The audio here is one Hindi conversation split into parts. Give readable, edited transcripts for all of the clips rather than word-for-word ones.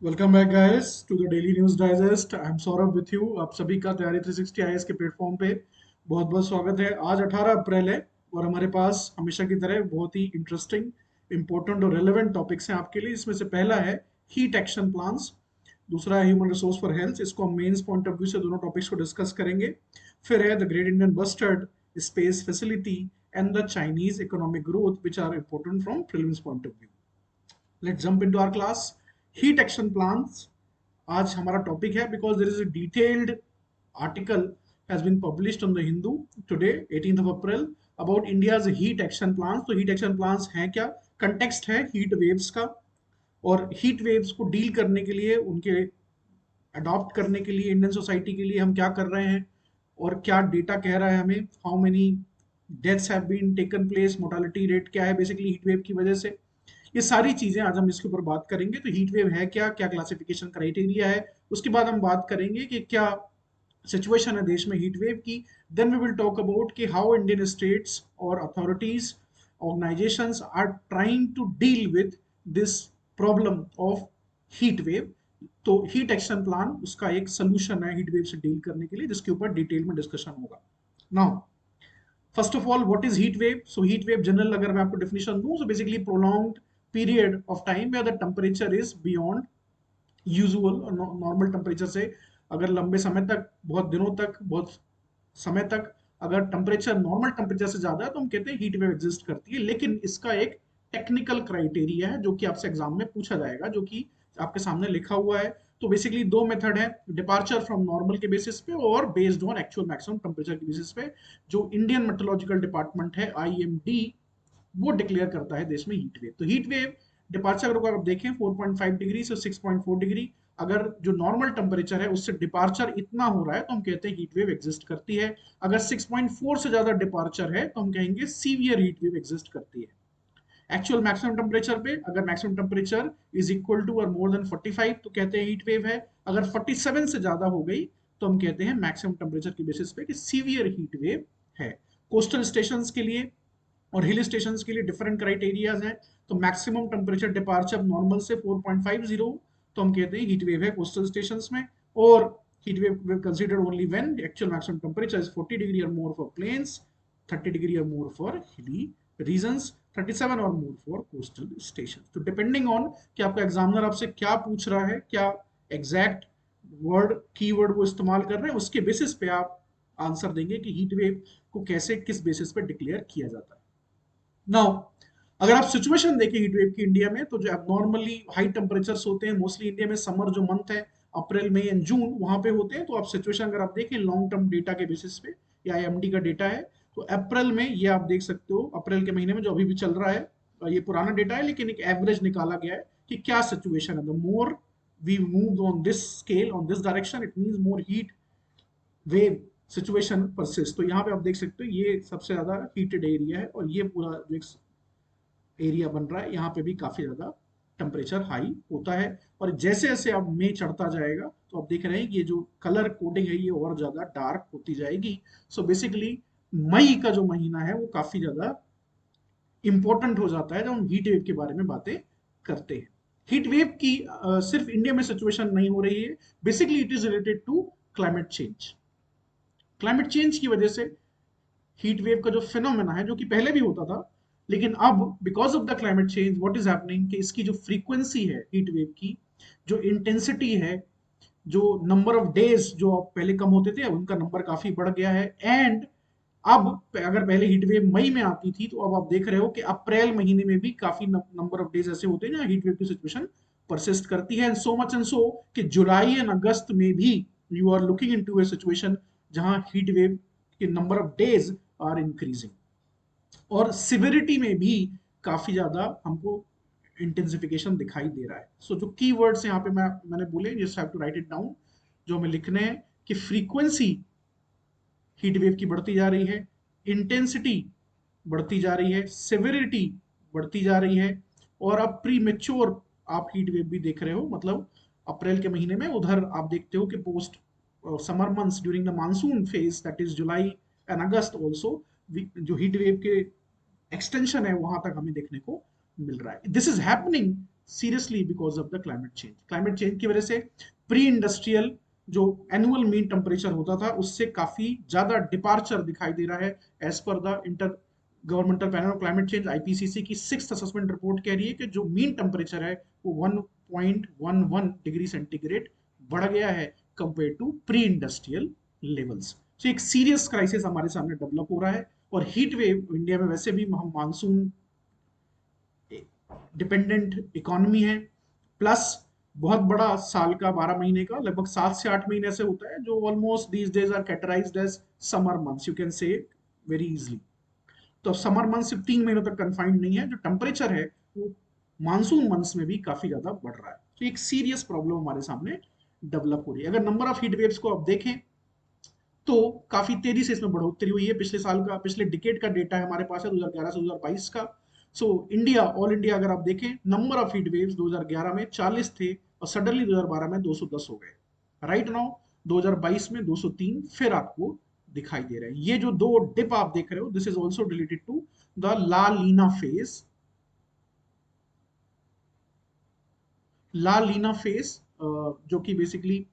Welcome back guys to the daily news digest. I am Saurabh with you. आप सभी का तैयारी 360 आईएएस के प्लेटफॉर्म पे बहुत बहुत स्वागत है। आज 18 अप्रैल है और हमारे पास हमेशा की तरह बहुत ही इंटरेस्टिंग, इंपॉर्टेंट और रेलेवेंट टॉपिक्स हैं आपके लिए। इसमें से पहला है हीट एक्शन प्लान्स, दूसरा है ह्यूमन रिसोर्स फॉर हेल्थ। इसको हम मेंस पॉइंट ऑफ व्यू से दोनों टॉपिक्स को डिस्कस करेंगे। फिर है the great Indian bustard, space facility and the Chinese economic growth which are important from prelims point of view. Let's jump into our class. Heat action plans आज हमारा टॉपिक है because there is a detailed article has been published on the Hindu today 18th of April about India's heat action plans. तो हीट एक्शन प्लान्स हैं क्या? कंटेक्स्ट है हीट वेव्स का, और हीट वेव्स को डील करने के लिए, उनके अडॉप्ट करने के लिए इंडियन सोसाइटी के लिए हम क्या कर रहे हैं और क्या डेटा कह रहा है हमें। How many deaths have been taken place, mortality rate क्या है बेसिकली हीट वेव की वजह से। ये सारी चीजें आज हम इसके ऊपर बात करेंगे। तो हीट वेव है क्या, क्या क्लासिफिकेशन क्राइटेरिया है, उसके बाद हम बात करेंगे कि क्या सिचुएशन है देश में हीट वेव की। Then we will talk about कि हाउ इंडियन स्टेट्स और authorities, organisations are trying to deal with this problem of heat wave. तो हीट एक्शन प्लान उसका एक सोल्यूशन है हीट वेव से डील करने के लिए, जिसके ऊपर डिटेल में डिस्कशन होगा। Now first of all, what is heat wave? So heat wave general अगर मैं आपको डेफिनेशन दूं, so basically prolonged period of time where the temperature is beyond usual और नॉर्मल टेम्परेचर से। अगर लंबे समय तक, बहुत दिनों तक, बहुत समय तक अगर टेम्परेचर नॉर्मल टेम्परेचर से ज्यादा है तो हम कहते हैं हीट वेव एग्जिस्ट करती है। लेकिन इसका एक टेक्निकल क्राइटेरिया है जो कि आपसे एग्जाम में पूछा जाएगा, जो कि आपके सामने लिखा हुआ है। तो बेसिकली दो मेथड है, डिपार्चर फ्रॉम नॉर्मल के बेसिस पे और based on actual maximum temperature के बेसिस पे, जो इंडियन मेट्रोलॉजिकल डिपार्टमेंट है आईएमडी, वो डिक्लेयर करता है देश में हीट वेव। तो हीट वेव डिपार्चर अगर आप देखें 4.5 डिग्री से 6.4 डिग्री, अगर जो नॉर्मल टेम्परेचर है उससे डिपार्चर इतना हो रहा है तो हम कहते हैं हीट वेव एग्जिस्ट करती है। अगर 6.4 से ज्यादा डिपार्चर है तो हम कहेंगे सीवियर हीट वेव एग्जिस्ट करती है। एक्चुअल मैक्सिमम टेम्परेचर पे अगर maximum temperature is equal to और मोर देन 45 तो कहते हैं हीट वेव है। अगर 47 से ज्यादा हो गई तो हम कहते हैं मैक्सिमम टेम्परेचर के बेसिस पे कि सीवियर हीट वेव है। कोस्टल स्टेशन के लिए और हिल स्टेशन के लिए डिफरेंट क्राइटेरियाज हैं। तो मैक्सिमम टेम्परेचर डिपार्चर नॉर्मल से 4.50 तो हम कहते हैं हीट वेव है कोस्टल स्टेशन में। और heat wave considered only when actual maximum temperature is 40 degree और मोर फॉर प्लेन्स, 30 डिग्री और मोर फॉर हिली रीजन्स, 37 और मोर फॉर कोस्टल स्टेशन। तो डिपेंडिंग ऑन कि आपका एग्जामिनर आपसे क्या पूछ रहा है, क्या एग्जैक्ट वर्ड कीवर्ड वो इस्तेमाल कर रहे हैं, उसके बेसिस पे आप आंसर देंगे कि हीट वेव को कैसे, किस बेसिस पे डिक्लेयर किया जाता है। नाउ अगर आप सिचुएशन देखें हीट वेव की इंडिया में, तो जो एबनॉर्मली हाई टेम्परेचर्स होते हैं मोस्टली इंडिया में, समर जो मंथ है अप्रैल मई एंड जून वहां पे होते हैं। तो आप सिचुएशन अगर आप देखें लॉन्ग टर्म डेटा के बेसिस पे, या आईएमडी का डेटा है, तो अप्रैल में ये आप देख सकते हो, अप्रैल के महीने में जो अभी भी चल रहा है, ये पुराना डेटा है लेकिन एक एवरेज निकाला गया है कि क्या सिचुएशन है। The more we move on this scale, on this direction, it means more heat wave situation persist. तो यहाँ पे आप देख सकते हो ये सबसे ज्यादा हीटेड एरिया है, और ये पूरा जो एक एरिया बन रहा है यहाँ पे भी काफी ज्यादा टेम्परेचर हाई होता है। और जैसे जैसे अब मई चढ़ता जाएगा तो आप देख रहे हैं कि ये जो कलर कोडिंग है ये और ज्यादा डार्क होती जाएगी। सो बेसिकली मई का जो महीना है वो काफी ज्यादा इंपॉर्टेंट हो जाता है जब हम हीट वेव के बारे में बातें करते हैं। हीट वेव की सिर्फ इंडिया में सिचुएशन नहीं हो रही है, basically it is related to climate change. Climate change की वजह से हीट वेव का जो फिनोमेना है, जो कि पहले भी होता था, लेकिन अब because of the climate change what is happening कि इसकी जो फ्रीक्वेंसी है हीट वेव की, जो इंटेंसिटी है, जो नंबर ऑफ डेज जो अब पहले कम होते थे उनका नंबर काफी बढ़ गया है। एंड अब अगर पहले हीट वेव मई में आती थी तो अब आप देख रहे हो कि अप्रैल महीने में भी काफी नंबर ऑफ डेज ऐसे होते हैं जहाँ हीट वेव की सिचुएशन परसिस्ट करती है। सो मच एंड सो कि जुलाई एंड अगस्त में भी you are looking into a situation जहां हीट वेव के number of days are increasing, और सिविरिटी में भी काफी ज्यादा हमको इंटेंसिफिकेशन दिखाई दे रहा है। सो जो की वर्ड्स यहाँ पे मैंने बोले, just have to write it down, जो हमें लिखने हैं कि फ्रीक्वेंसी हीट वेव की बढ़ती जा रही है, इंटेंसिटी बढ़ती जा रही है, सिविरिटी बढ़ती जा रही है, और अब प्री मेच्योर आप हीट वेव भी देख रहे हो। मतलब अप्रैल के महीने में उधर आप देखते हो कि post summer months during the monsoon phase, that is July and August also, जो हीट वेव के एक्सटेंशन है वहां तक हमें देखने को मिल रहा है। This is happening seriously because of the climate change. Climate change की वजह से प्री इंडस्ट्रियल जो एनुअल मीन टेम्परेचर होता था उससे काफी ज्यादा डिपार्चर दिखाई दे रहा है। As per the intergovernmental panel of climate change IPCC की 6th असेसमेंट रिपोर्ट कह रही है कि जो मीन टेम्परेचर है वो 1.11 डिग्री सेंटीग्रेड बढ़ गया है compare to pre industrial levels. तो एक सीरियस क्राइसिस हमारे सामने डेवलप हो रहा है। और हीट वेव इंडिया में वैसे भी हम मानसून डिपेंडेंट इकोनॉमी है, प्लस बहुत बड़ा साल का 12 महीने का लगभग 7 से 8 महीने से होता है जो almost these days are categorised as summer months, you can say very easily. तो समर मंथ सिर्फ 3 महीनों तक कंफाइंड नहीं है, जो टेम्परेचर है वो मानसून मंथ्स में भी काफी ज्यादा बढ़ रहा है। तो एक सीरियस प्रॉब्लम हमारे सामने डेवलप हो रही है। अगर नंबर ऑफ हीट वेव्स को आप देखें तो काफी तेजी से इसमें बढ़ोतरी हुई है। पिछले साल का, पिछले डिकेड का डेटा हमारे पास है 2011 से 2022 का। सो इंडिया, ऑल इंडिया अगर आप देखें, नंबर ऑफ हीट वेव्स 2011 में 40 थे और सडनली 2012 में 210 हो गए। राइट नाउ 2022 में 203 फिर आपको दिखाई दे रहे हैं। ये जो दो डिप आप देख रहे हो, this is also related to the La Nina phase. La Nina phase जो कि बेसिकली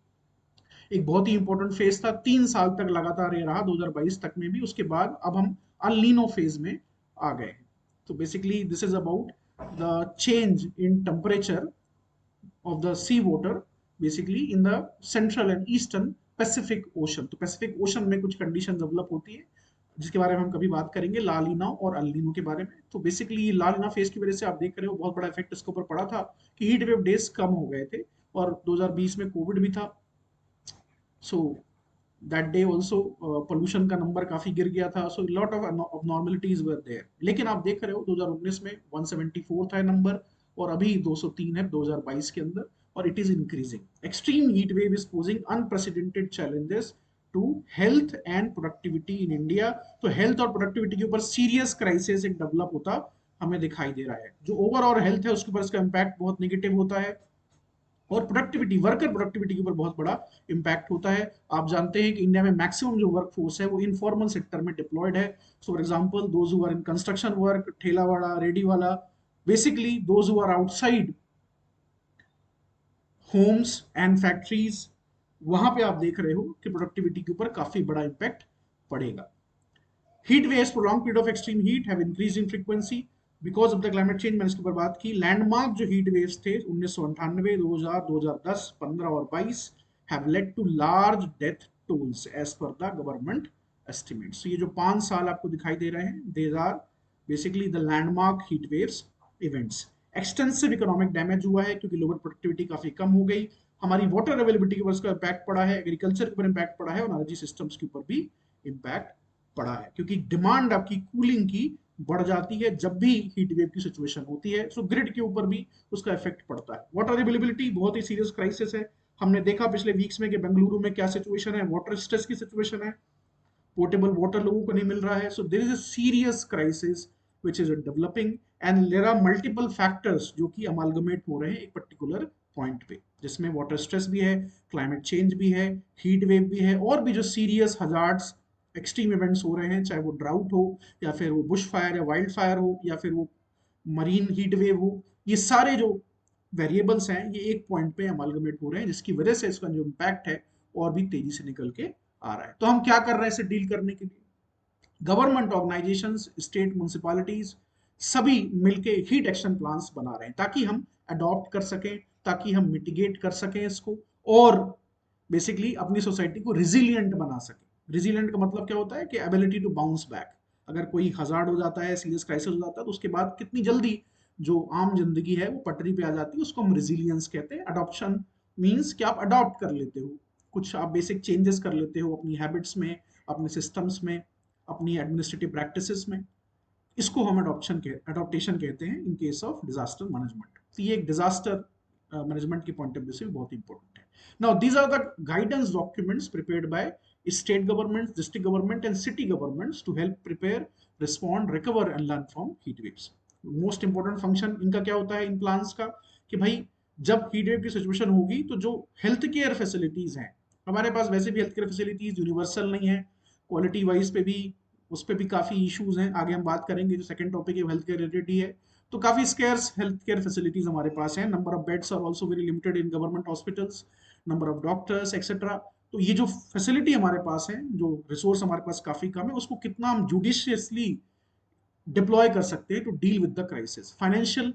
एक बहुत ही इंपॉर्टेंट फेज था, 3 साल तक लगातार ये रहा 2022 तक में भी। उसके बाद अब हम अल फेज में आ गए। तो basically this is about the change in temperature of the sea water basically in the central and eastern Pacific ocean. तो पैसिफिक ओशन में कुछ कंडीशन डेवलप होती है जिसके बारे में हम कभी बात करेंगे, लालिना और अल्लीनो के बारे में। तो बेसिकली लालिना फेज की वजह से आप देख रहे हो बहुत बड़ा इफेक्ट इसके ऊपर पड़ा था कि हीट वेव डेज कम हो गए थे और 2020 में कोविड भी था। So that day also pollution का नंबर काफी गिर गया था। So lot of abnormalities were there. लेकिन आप देख रहे हो 2019 में 174 था नंबर और अभी 203 है 2022 के अंदर, और it is increasing. Extreme heat wave is posing unprecedented challenges to health and productivity in India. तो हेल्थ और प्रोडक्टिविटी के ऊपर सीरियस क्राइसिस एक डेवलप होता हमें दिखाई दे रहा है। जो ओवरऑल हेल्थ है उसके ऊपर इसका इम्पैक्ट बहुत नेगेटिव होता है और प्रोडक्टिविटी, वर्कर प्रोडक्टिविटी के ऊपर बहुत बड़ा इंपैक्ट होता है। आप जानते हैं कि इंडिया में मैक्सिमम जो वर्क फोर्स है वो इनफॉर्मल सेक्टर में डिप्लॉयड है। So for example those who are in construction work, ठेला वाला, रेडी वाला, basically those who are outside homes and factories, वहां पे आप देख रहे हो कि प्रोडक्टिविटी के ऊपर काफी बड़ा इंपैक्ट पड़ेगा। Heat waves, prolong period of extreme heat have increase in frequency because of the climate change. मैंने इसके ऊपर बात की। लैंडमार्क जो हीट वेव्स थे 1998, 2000, 2010, 15 और 22 have led to large death tolls as per the government estimates. ये जो 5 साल आपको दिखाई दे रहे हैं, these are basically the landmark heat waves events. Extensive economic damage हुआ है क्योंकि लोअर प्रोडक्टिविटी काफी कम हो गई। हमारी वाटर अवेलेबिलिटी के ऊपर इसका इम्पैक्ट पड़ा है, एग्रीकल्चर के ऊपर इम्पैक्ट पड़ा है और एनर्जी सिस्टम्स के ऊपर भी इम्पैक्ट पड़ा है क्योंकि डिमांड आपकी कूलिंग की बढ़ जाती है जब भी हीट वेव की सिचुएशन होती है। सो ग्रिड के ऊपर भी उसका इफेक्ट पड़ता है। वाटर अवेलेबिलिटी बहुत ही सीरियस क्राइसिस है। हमने देखा पिछले वीक्स में कि बेंगलुरु में क्या सिचुएशन है, वाटर स्ट्रेस की सिचुएशन है, पोर्टेबल वाटर लोगों को नहीं मिल रहा है। So there is a serious crisis which is developing and there are multiple factors जो कि अमालगमेट हो रहे हैं एक पर्टिकुलर पॉइंट पे, जिसमें वाटर स्ट्रेस भी है, क्लाइमेट चेंज भी है, हीट वेव भी है और भी जो सीरियस हजार्ड्स एक्सट्रीम इवेंट्स हो रहे हैं, चाहे वो ड्राउट हो या फिर वो बुश फायर या वाइल्ड फायर हो या फिर वो मरीन हीट वेव हो। ये सारे जो वेरिएबल्स हैं ये एक पॉइंट पे अमालगमेट हो रहे हैं जिसकी वजह से इसका जो इम्पैक्ट है और भी तेजी से निकल के आ रहा है। तो हम क्या कर रहे हैं इसे डील करने के लिए? गवर्नमेंट ऑर्गेनाइजेशंस, स्टेट, म्युनिसिपैलिटीज सभी मिलके हीट एक्शन प्लान्स बना रहे हैं ताकि हम अडॉप्ट कर सकें, ताकि हम मिटिगेट कर सकें इसको और बेसिकली अपनी सोसाइटी को रिजिलियंट बना सकें। रिजिलियंट का मतलब क्या होता है कि एबिलिटी टू बाउंस बैक। अगर कोई हजार्ड हो जाता है, सीरियस क्राइसिस हो जाता है तो उसके बाद कितनी जल्दी जो आम जिंदगी है वो पटरी पे आ जाती है, उसको हम रिजिलियंस कहते हैं। अडॉप्शन मीन्स कि आप अडॉप्ट कर लेते हो, कुछ आप बेसिक चेंजेस कर लेते हो अपनी हैबिट्स में, अपने सिस्टम्स में, अपनी एडमिनिस्ट्रेटिव प्रैक्टिसेस में। इसको हम अडॉप्टेशन कहते हैं in case of disaster management. तो ये एक डिजास्टर मैनेजमेंट के पॉइंट ऑफ व्यू से बहुत इंपॉर्टेंट है। Now these are the guidance documents prepared by state governments, district government and city governments to help prepare, respond, recover and learn from heat waves. Most important function इनका क्या होता है इन प्लान्स का कि भाई जब हीट वेव की सिचुएशन होगी तो जो हेल्थ केयर फैसिलिटीज हैं, हमारे पास वैसे भी हेल्थ केयर फैसिलिटीज यूनिवर्सल नहीं है, क्वालिटी वाइज पे भी उस पर भी काफी इश्यूज हैं। आगे हम बात करेंगे, जो सेकंड टॉपिक है हेल्थ केयर रिलेटेड ही है। तो काफी स्केर्स हेल्थ केयर फैसिलिटीज हमारे पास हैं, number of beds are also very limited in government hospitals, number of doctors etcetera. तो ये जो फैसिलिटी हमारे पास है, जो रिसोर्स हमारे पास काफी कम है, उसको कितना हम जुडिशियसली डिप्लॉय कर सकते हैं to deal with the crisis. Financial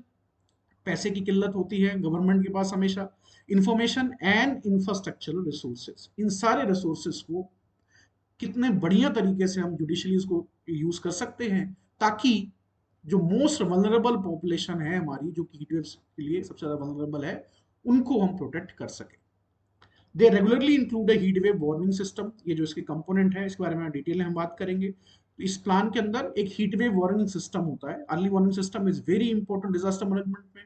पैसे की किल्लत होती है गवर्नमेंट के पास हमेशा। इंफॉर्मेशन एंड इंफ्रास्ट्रक्चरल रिसोर्सेज, इन सारे रिसोर्सेज को कितने बढ़िया तरीके से हम जुडिशली इसको यूज कर सकते हैं, ताकि जो मोस्ट वनरेबल पॉपुलेशन है हमारी, जो हीट वेव्स के लिए सबसे ज्यादा वनरेबल है, उनको हम प्रोटेक्ट कर सके। They regularly include a heat wave warning system, ये जो इसके कंपोनेंट है इसके बारे में डिटेल में हम बात करेंगे। तो इस प्लान के अंदर एक हीट वेव वार्निंग सिस्टम होता है। Early warning system is very important disaster management में।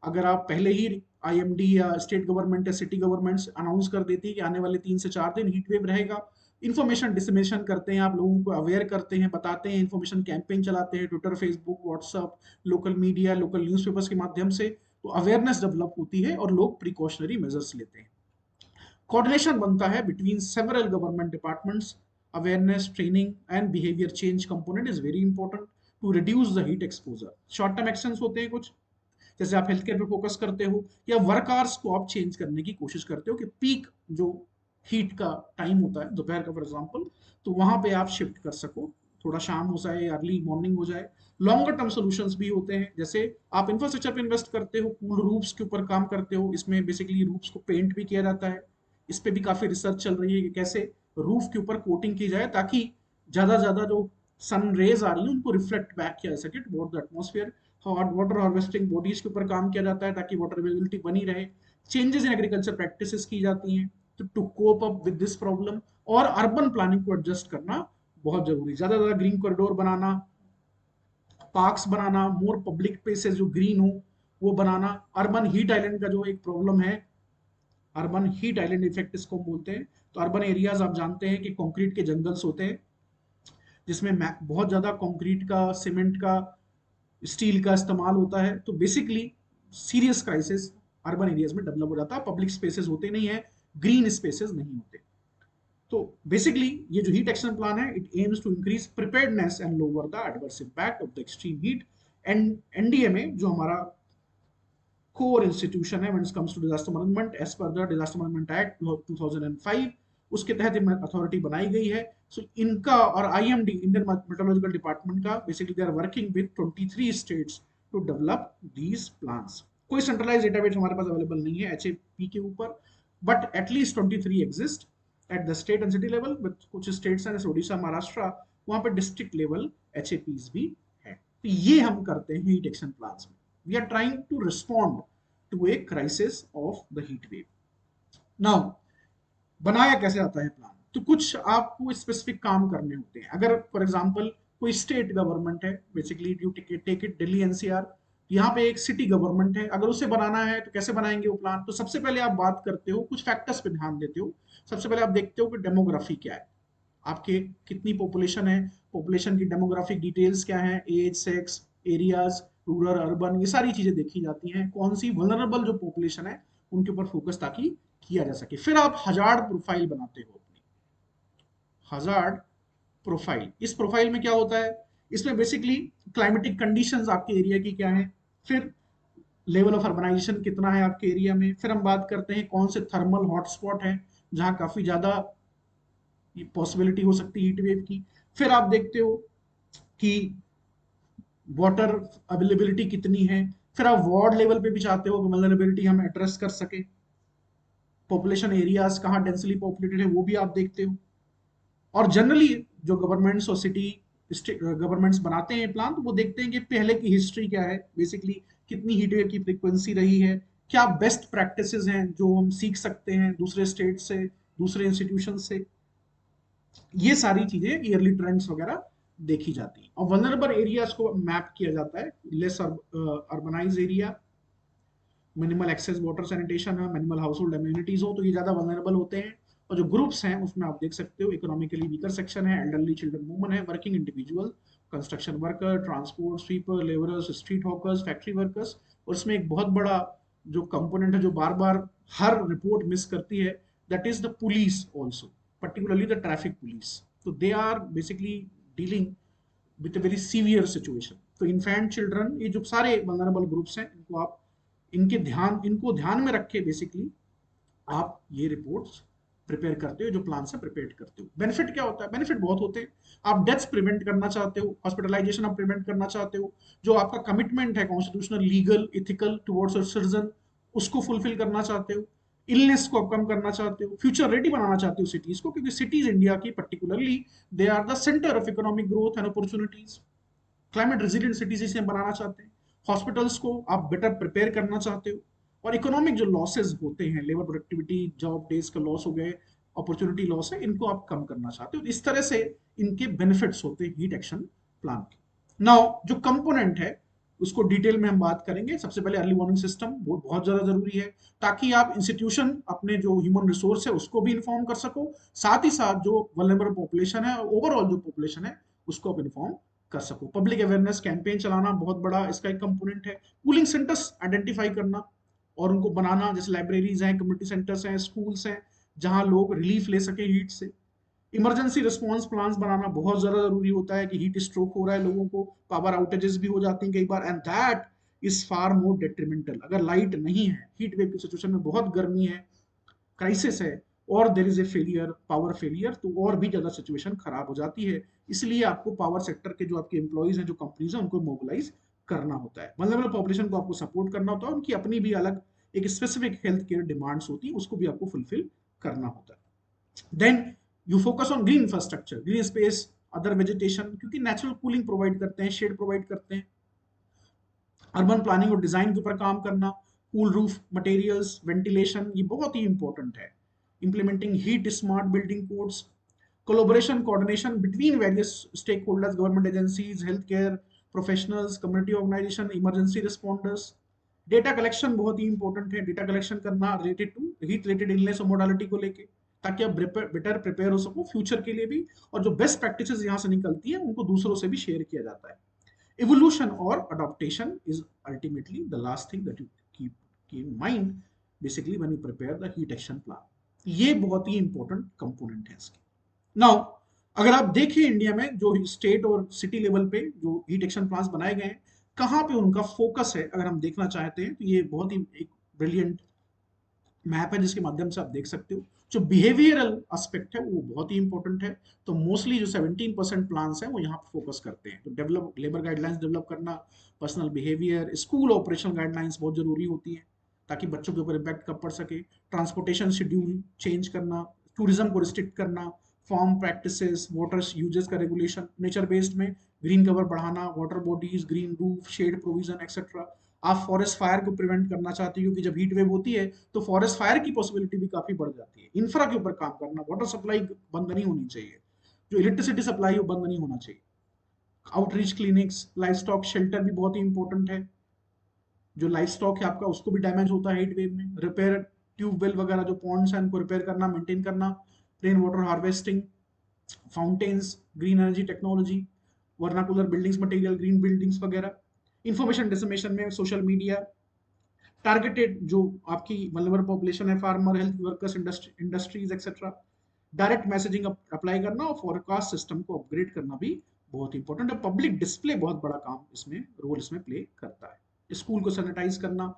अगर आप पहले ही आईएमडी या स्टेट गवर्नमेंट या सिटी गवर्नमेंट्स अनाउंस कर देती है कि आने वाले 3 से 4 दिन हीट वेव रहेगा, इंफॉर्मेशन डिसमिनेशन करते हैं, आप लोगों को अवेयर करते हैं, बताते हैं, इंफॉर्मेशन कैंपेन चलाते हैं Twitter, Facebook, WhatsApp, local media, local newspapers के माध्यम से, तो अवेयरनेस डेवलप होती है और लोग प्रिकॉशनरी मेजर्स लेते हैं। कोऑर्डिनेशन बनता है between several government departments. Awareness, training and behaviour change component is very important to reduce the heat exposure. Short term actions होते हैं कुछ, जैसे आप हेल्थ केयर पे फोकस करते हो, या वर्क आवर्स को आप चेंज करने की कोशिश करते हो कि पीक जो हीट का टाइम होता है दोपहर का फॉर एग्जाम्पल, तो वहां पे आप शिफ्ट कर सको, थोड़ा शाम हो जाए, अर्ली मॉर्निंग हो जाए। लॉन्गर टर्म सॉल्यूशंस भी होते हैं, जैसे आप इंफ्रास्ट्रक्चर पे इन्वेस्ट करते हो, कूल रूफ्स के ऊपर काम करते हो, इसमें बेसिकली रूफ्स को पेंट भी किया जाता है। इस पे भी काफी रिसर्च चल रही है कि कैसे रूफ के ऊपर कोटिंग की जाए, ताकि ज्यादा ज्यादा जो सन रेज आ रही है उनको रिफ्लेक्ट बैक किया जा सके toward the atmosphere. Hot water harvesting bodies के ऊपर काम किया जाता है ताकि वाटर अवेलेबिलिटी बनी रहे। चेंजेस इन एग्रीकल्चर प्रैक्टिसेस की जाती हैं to cope up with this problem. और अर्बन प्लानिंग को एडजस्ट करना बहुत जरूरी, ज्यादा ज्यादा ग्रीन कॉरिडोर बनाना, पार्क्स बनाना, मोर पब्लिक प्लेसेस जो ग्रीन हो वो बनाना। अर्बन हीट आइलैंड का जो एक प्रॉब्लम है, अर्बन हीट आइलैंड इफेक्ट इसको बोलते हैं। तो अर्बन एरियाज आप जानते हैं कि कंक्रीट के जंगल्स होते हैं, जिसमें बहुत ज्यादा कंक्रीट का, सीमेंट का, स्टील का इस्तेमाल होता है। तो basically serious crisis urban areas में डेवलप हो जाता है, पब्लिक स्पेसेस होते नहीं है, ग्रीन स्पेसेस नहीं होते। तो बेसिकली ये जो हीट एक्शन प्लान है, it aims to increase preparedness and lower the adverse impact of the extreme heat. And NDMA जो हमारा कोर इंस्टीट्यूशन है when it comes to disaster management, as per the disaster management act 2005, उसके तहत अथॉरिटी बनाई गई है। सो इनका और आईएमडी, इंडियन मेट्रोलॉजिकल डिपार्टमेंट का, basically they are working with 23 states to develop these plans. कोई सेंट्रलाइज डेटाबेस हमारे पास अवेलेबल नहीं है एचएपी के ऊपर, but at least 23 exist at the state and city level. With कुछ स्टेट्स हैं जैसे ओडिशा, महाराष्ट्र, वहां पर डिस्ट्रिक्ट लेवल एचएपीज भी है। तो ये हम करते हैं हीट एक्शन प्लान्स में। We are trying to respond to a crisis of the heat wave. Now, बनाया कैसे जाता है प्लान? तो कुछ आपको स्पेसिफिक काम करने होते हैं। अगर फॉर एग्जांपल कोई स्टेट गवर्नमेंट है, basically you take it Delhi NCR, यहाँ पे एक सिटी गवर्नमेंट है, अगर उसे बनाना है तो कैसे बनाएंगे वो प्लान? तो सबसे पहले आप बात करते हो, कुछ फैक्टर्स पे ध्यान देते हो। सबसे पहले आप देखते हो कि डेमोग्राफी क्या है, आपके कितनी पॉपुलेशन है, पॉपुलेशन की डेमोग्राफिक डिटेल्स क्या है, age, sex, areas, rural, urban, ये सारी चीजें देखी जाती हैं। कौन सी वल्नरेबल जो पॉपुलेशन है उनके ऊपर फोकस ताकि किया जा सके। फिर आप हजार्ड प्रोफाइल बनाते हो अपनी, हजार्ड प्रोफाइल। इस प्रोफाइल में क्या होता है? इसमें बेसिकली क्लाइमेटिक कंडीशंस आपके एरिया की क्या है, फिर लेवल ऑफ अर्बनाइजेशन कितना है आपके एरिया में, फिर हम बात करते हैं कौन से थर्मल हॉटस्पॉट है जहां काफी ज्यादा पॉसिबिलिटी हो सकती है हीट वेव की। फिर आप देखते हो कि वाटर अवेलेबिलिटी कितनी है। फिर आप वार्ड लेवल पे भी चाहते हो कि वल्नरेबिलिटी हम एड्रेस कर सके। पॉपुलेशन एरियाज कहाँ डेंसली पॉपुलेटेड है वो भी आप देखते हो। और जनरली जो गवर्नमेंट्स और सिटी गवर्नमेंट्स बनाते हैं प्लान, तो वो देखते हैं कि पहले की हिस्ट्री क्या है, बेसिकली कितनी हीट वेव की फ्रीक्वेंसी रही है, क्या बेस्ट प्रैक्टिसेस हैं जो हम सीख सकते हैं दूसरे स्टेट से, दूसरे इंस्टीट्यूशन से। ये सारी चीजें, ईयरली ट्रेंड्स वगैरह देखी जाती हैं। और वनरेबल एरियाज को मैप किया जाता है, less urbanise area, minimal excess water sanitation है, मिनिमल हाउस होल्ड अम्यूनिटीज हो, तो ये ज्यादा वनरेबल होते हैं। और जो ग्रुप्स हैं उसमें आप देख सकते हो, इकोनॉमिकली वीकर सेक्शन है, एल्डरली, चिल्ड्रन, वुमन है, working individual, construction worker, transport, sweeper, labourers, street hawkers, factory workers. और इसमें एक बहुत बड़ा जो कंपोनेंट है जो बार बार हर रिपोर्ट मिस करती है, that is the police also, particularly the traffic police. So they are basically dealing with a very severe situation. तो इन्फेंट चिल्ड्रन, ये जो सारे वल्नरेबल ग्रुप्स हैं, इनको ध्यान में रख के बेसिकली आप ये रिपोर्ट्स प्रिपेयर करते हो, जो प्लान से प्रिपेयर करते हो। बेनिफिट क्या होता है? बेनिफिट बहुत होते हैं। आप डेथ्स प्रिवेंट करना चाहते हो, हॉस्पिटलाइजेशन आप प्रिवेंट करना चाहते हो, जो आपका कमिटमेंट है constitutional, legal, ethical towards your citizen, उसको फुलफिल करना चाहते हो, इलनेस को आप कम करना चाहते हो, फ्यूचर रेडी बनाना चाहते हो सिटीज को, क्योंकि सिटीज इंडिया की particularly they are the centre of economic growth and opportunities. Climate resilient cities इसे हम बनाना चाहते हैं। हॉस्पिटल्स को आप बेटर प्रिपेयर करना चाहते हो, और इकोनॉमिक जो लॉसेस होते हैं, लेबर प्रोडक्टिविटी, जॉब डेज का लॉस हो गए, अपॉर्चुनिटी लॉस है, इनको आप कम करना चाहते हो। इस तरह से इनके बेनिफिट्स होते हैं हीट एक्शन प्लान के। नाउ जो कंपोनेंट है उसको डिटेल में हम बात करेंगे। सबसे पहले अर्ली वार्निंग सिस्टम, वो बहुत ज्यादा जरूरी है, ताकि आप इंस्टीट्यूशन अपने जो ह्यूमन रिसोर्स है उसको भी इन्फॉर्म कर सको, साथ ही साथ जो वल्नरेबल पॉपुलेशन है और ओवरऑल जो पॉपुलेशन है उसको आप इन्फॉर्म कर सको। पब्लिक अवेयरनेस कैंपेन चलाना बहुत बड़ा इसका एक कंपोनेंट है। कूलिंग सेंटर्स आइडेंटिफाई करना और उनको बनाना, जैसे लाइब्रेरीज हैं, कम्युनिटी सेंटर्स हैं, स्कूल्स हैं, जहां लोग रिलीफ ले सके हीट से। इमरजेंसी रिस्पॉन्स प्लान्स बनाना बहुत ज्यादा जरूरी होता है कि हीट स्ट्रोक हो रहा है लोगों को, पावर आउटेजेस भी हो जाती हैं कई बार, and that is far more detrimental. अगर लाइट नहीं है, हीट वेव की सिचुएशन में बहुत गर्मी है, क्राइसिस है, और there is a failure, power failure, तो और भी ज्यादा सिचुएशन खराब हो जाती है। इसलिए आपको पावर सेक्टर के जो आपके एम्प्लॉइज हैं, जो कंपनीज हैं, उनको मोबिलाइज करना होता है। वल्नरेबल पॉपुलेशन को आपको सपोर्ट करना होता है, उनकी अपनी भी अलग एक स्पेसिफिक हेल्थ केयर डिमांड्स होती है, उसको भी आपको फुलफिल करना होता है। Then you focus on green infrastructure, green space, other vegetation, क्योंकि नेचुरल कूलिंग प्रोवाइड करते हैं, शेड प्रोवाइड करते हैं। अर्बन प्लानिंग और डिजाइन के ऊपर काम करना, कूल रूफ मटेरियल्स, वेंटिलेशन, ये बहुत ही इंपॉर्टेंट है। Implementing heat smart building codes, collaboration coordination between various stake holders, government agencies, health care professionals, community organisation, emergency responders. Data collection बहुत ही इंपॉर्टेंट है, डेटा कलेक्शन करना related to heat related illness और मोडालिटी को लेके, ताकि आप बेटर प्रिपेयर हो सको फ्यूचर के लिए भी, और जो बेस्ट प्रैक्टिसेस यहाँ से निकलती है उनको दूसरों से भी शेयर किया जाता है। Evolution or adaptation is ultimately the last thing that you keep in mind basically when you prepare the heat action plan. ये बहुत ही इंपॉर्टेंट कंपोनेंट है इसके। नाउ अगर आप देखें इंडिया में जो स्टेट और सिटी लेवल पे जो हीट एक्शन प्लान्स बनाए गए हैं, कहाँ पे उनका फोकस है, अगर हम देखना चाहते हैं तो ये बहुत ही एक ब्रिलियंट मैप है जिसके माध्यम से आप देख सकते हो। जो बिहेवियरल एस्पेक्ट है वो बहुत ही इंपॉर्टेंट है, तो मोस्टली जो 17% प्लान्स हैं वो यहाँ पे फोकस करते हैं। तो डेवलप लेबर गाइडलाइंस डेवलप करना, personal behaviour, school operation guidelines बहुत जरूरी होती है ताकि बच्चों के ऊपर इम्पैक्ट कब पड़ सके। ट्रांसपोर्टेशन शेड्यूल चेंज करना, टूरिज्म को रिस्ट्रिक्ट करना, फार्म प्रैक्टिसेस, वाटर यूजेस का रेगुलेशन, नेचर बेस्ड में ग्रीन कवर बढ़ाना, water bodies, green roof, shade provision etcetera. आप फॉरेस्ट फायर को प्रिवेंट करना चाहते हो, क्योंकि जब हीट वेव होती है तो फॉरेस्ट फायर की पॉसिबिलिटी भी काफी बढ़ जाती है। इंफ्रा के ऊपर काम करना, वाटर सप्लाई बंद नहीं होनी चाहिए, जो इलेक्ट्रिसिटी सप्लाई है वो बंद नहीं होना चाहिए। Outreach clinics, life stock shelter भी बहुत ही इंपॉर्टेंट है। जो लाइफ स्टॉक है आपका उसको भी डैमेज होता है हीट वेव में, रिपेयर ट्यूबवेल वगैरह जो पॉन्ड्स हैं उनको रिपेयर करना, मेंटेन करना, rain water harvesting, fountains, green energy technology, vernacular buildings material, green buildings वगैरह। इंफॉर्मेशन डिसमिनेशन में सोशल मीडिया, टारगेटेड जो आपकी वल्नरेबल पॉपुलेशन है, farmer, health workers, industries etcetera. Direct messaging apply करना और फोरकास्ट सिस्टम को अपग्रेड करना भी बहुत इंपॉर्टेंट है। पब्लिक डिस्प्ले बहुत बड़ा काम इसमें रोल इसमें प्ले करता है। स्कूल को सैनिटाइज करना,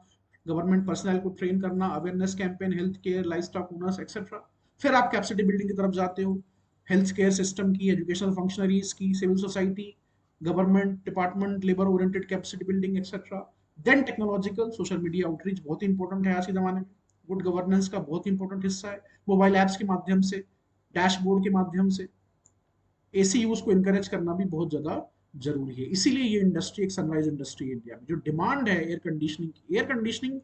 गवर्नमेंट पर्सनल को ट्रेन करना, awareness campaign, health care, livestock owners etcetera. फिर आप कैपेसिटी बिल्डिंग की तरफ जाते हो, हेल्थ केयर सिस्टम की, एजुकेशनल फंक्शनरीज की, civil society, government department, labour oriented capacity building etcetera. Then technological, social media outreach बहुत इंपॉर्टेंट है आज के जमाने में, गुड गवर्नेंस का बहुत इंपॉर्टेंट हिस्सा है। मोबाइल ऐप्स के माध्यम से, डैशबोर्ड के माध्यम से एसी यूज को इनकरेज करना भी बहुत ज्यादा जरूरी है। इसीलिए ये इंडस्ट्री एक सनराइज इंडस्ट्री है इंडिया में। जो डिमांड है एयर कंडीशनिंग की, air conditioning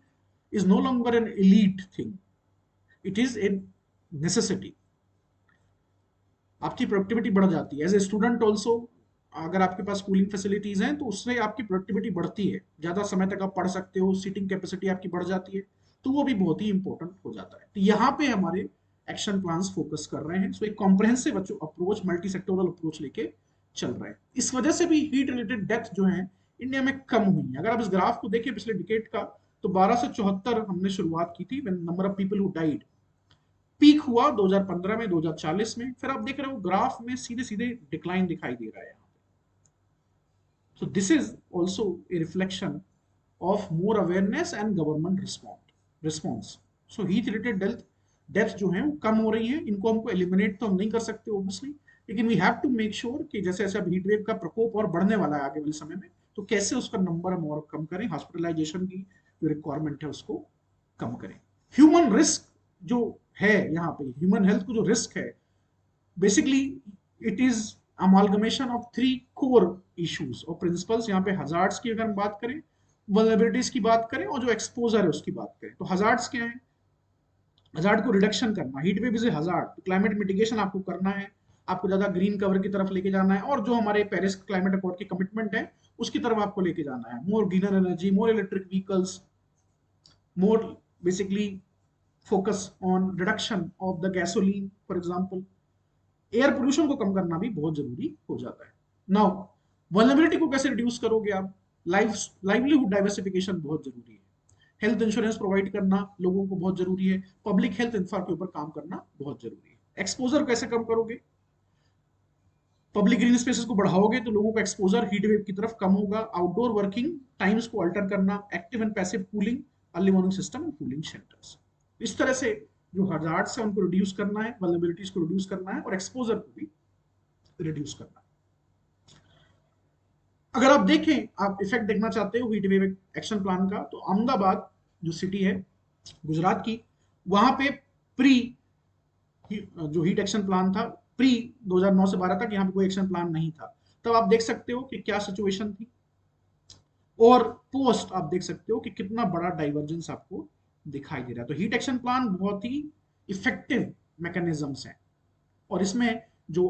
is no longer an elite thing, it is a necessity. आपकी प्रोडक्टिविटी बढ़ जाती है एज ए स्टूडेंट ऑल्सो। अगर आपके पास कूलिंग फैसिलिटीज हैं तो उससे आपकी प्रोडक्टिविटी बढ़ती है, ज्यादा समय तक आप पढ़ सकते हो, सीटिंग कैपेसिटी आपकी बढ़ जाती है, तो वो भी बहुत ही इंपॉर्टेंट हो जाता है। तो यहाँ पे हमारे एक्शन प्लान्स फोकस कर रहे हैं। सो एक comprehensive approach, multi sectoral approach लेके चल रहे हैं। इस वजह से भी हीट रिलेटेड डेथ जो है इंडिया में कम हुई है। अगर आप इस ग्राफ को देखिए पिछले डिकेड का, तो 12 से 74 हमने शुरुआत की थी, number of people who died, peak हुआ 2015 में, 2040 में, फिर आप देख रहे हो ग्राफ में सीधे सीधे डिक्लाइन दिखाई दे रहा है। So this is also a reflection of more awareness and government response. So heat related death जो है वो कम हो रही है, इनको हमको एलिमिनेट तो हम नहीं कर सकते ऑब्वियसली, लेकिन we have to make sure कि जैसे जैसे अब हीट वेव का प्रकोप और बढ़ने वाला है आगे वाले समय में, तो कैसे उसका नंबर हम और कम करें, हॉस्पिटलाइजेशन की जो रिक्वायरमेंट है उसको कम करें। ह्यूमन रिस्क जो है यहाँ पे, ह्यूमन हेल्थ को जो रिस्क है, basically it is amalgamation of three core issues और प्रिंसिपल्स। यहाँ पे हजार्ड्स की अगर हम बात करें, वल्नरेबिलिटीज की बात करें और जो एक्सपोजर है उसकी बात करें, तो हजार्ड्स क्या है? हजार्ड को रिडक्शन करना, heat wave is a hazard, तो क्लाइमेट मिटिगेशन आपको करना है, आपको ज्यादा ग्रीन कवर की तरफ लेके जाना है, और जो हमारे पेरिस क्लाइमेट अकॉर्ड की कमिटमेंट है उसकी तरफ आपको लेके जाना है। More greener energy, more electric vehicles, more basically focus on reduction of the gasoline for example. Air pollution को कम करना भी बहुत जरूरी हो जाता है। नाउ वल्नरेबिलिटी को कैसे रिड्यूस करोगे आप? लाइवलीहुड डाइवर्सिफिकेशन बहुत जरूरी है, हेल्थ इंश्योरेंस प्रोवाइड करना लोगों को बहुत जरूरी है, पब्लिक हेल्थ इंफ्रा के ऊपर काम करना बहुत जरूरी है। एक्सपोजर कैसे कम करोगे? पब्लिक ग्रीन स्पेसेस को बढ़ाओगे तो लोगों का एक्सपोजर हीट वेव की तरफ कम होगा। आउटडोर वर्किंग टाइम्स को अल्टर करना, active and passive cooling, early morning system and cooling shelters. इस तरह से जो हजार्ड्स है उनको रिड्यूस करना है, वल्नरेबिलिटीज को रिड्यूस करना है और एक्सपोजर को भी रिड्यूस करना है। अगर आप देखें, आप इफेक्ट देखना चाहते हो हीट वेव एक्शन प्लान का, तो अहमदाबाद जो सिटी है गुजरात की, वहां पे प्री जो हीट एक्शन प्लान था, प्री 2009 से 12 तक यहाँ पे कोई एक्शन प्लान नहीं था। तब आप देख सकते हो कि क्या सिचुएशन थी, और पोस्ट आप देख सकते हो कि कितना बड़ा डाइवर्जेंस आपको दिखाई दे रहा है। तो हीट एक्शन प्लान बहुत ही इफेक्टिव मैकेनिज्म्स हैं, और इसमें जो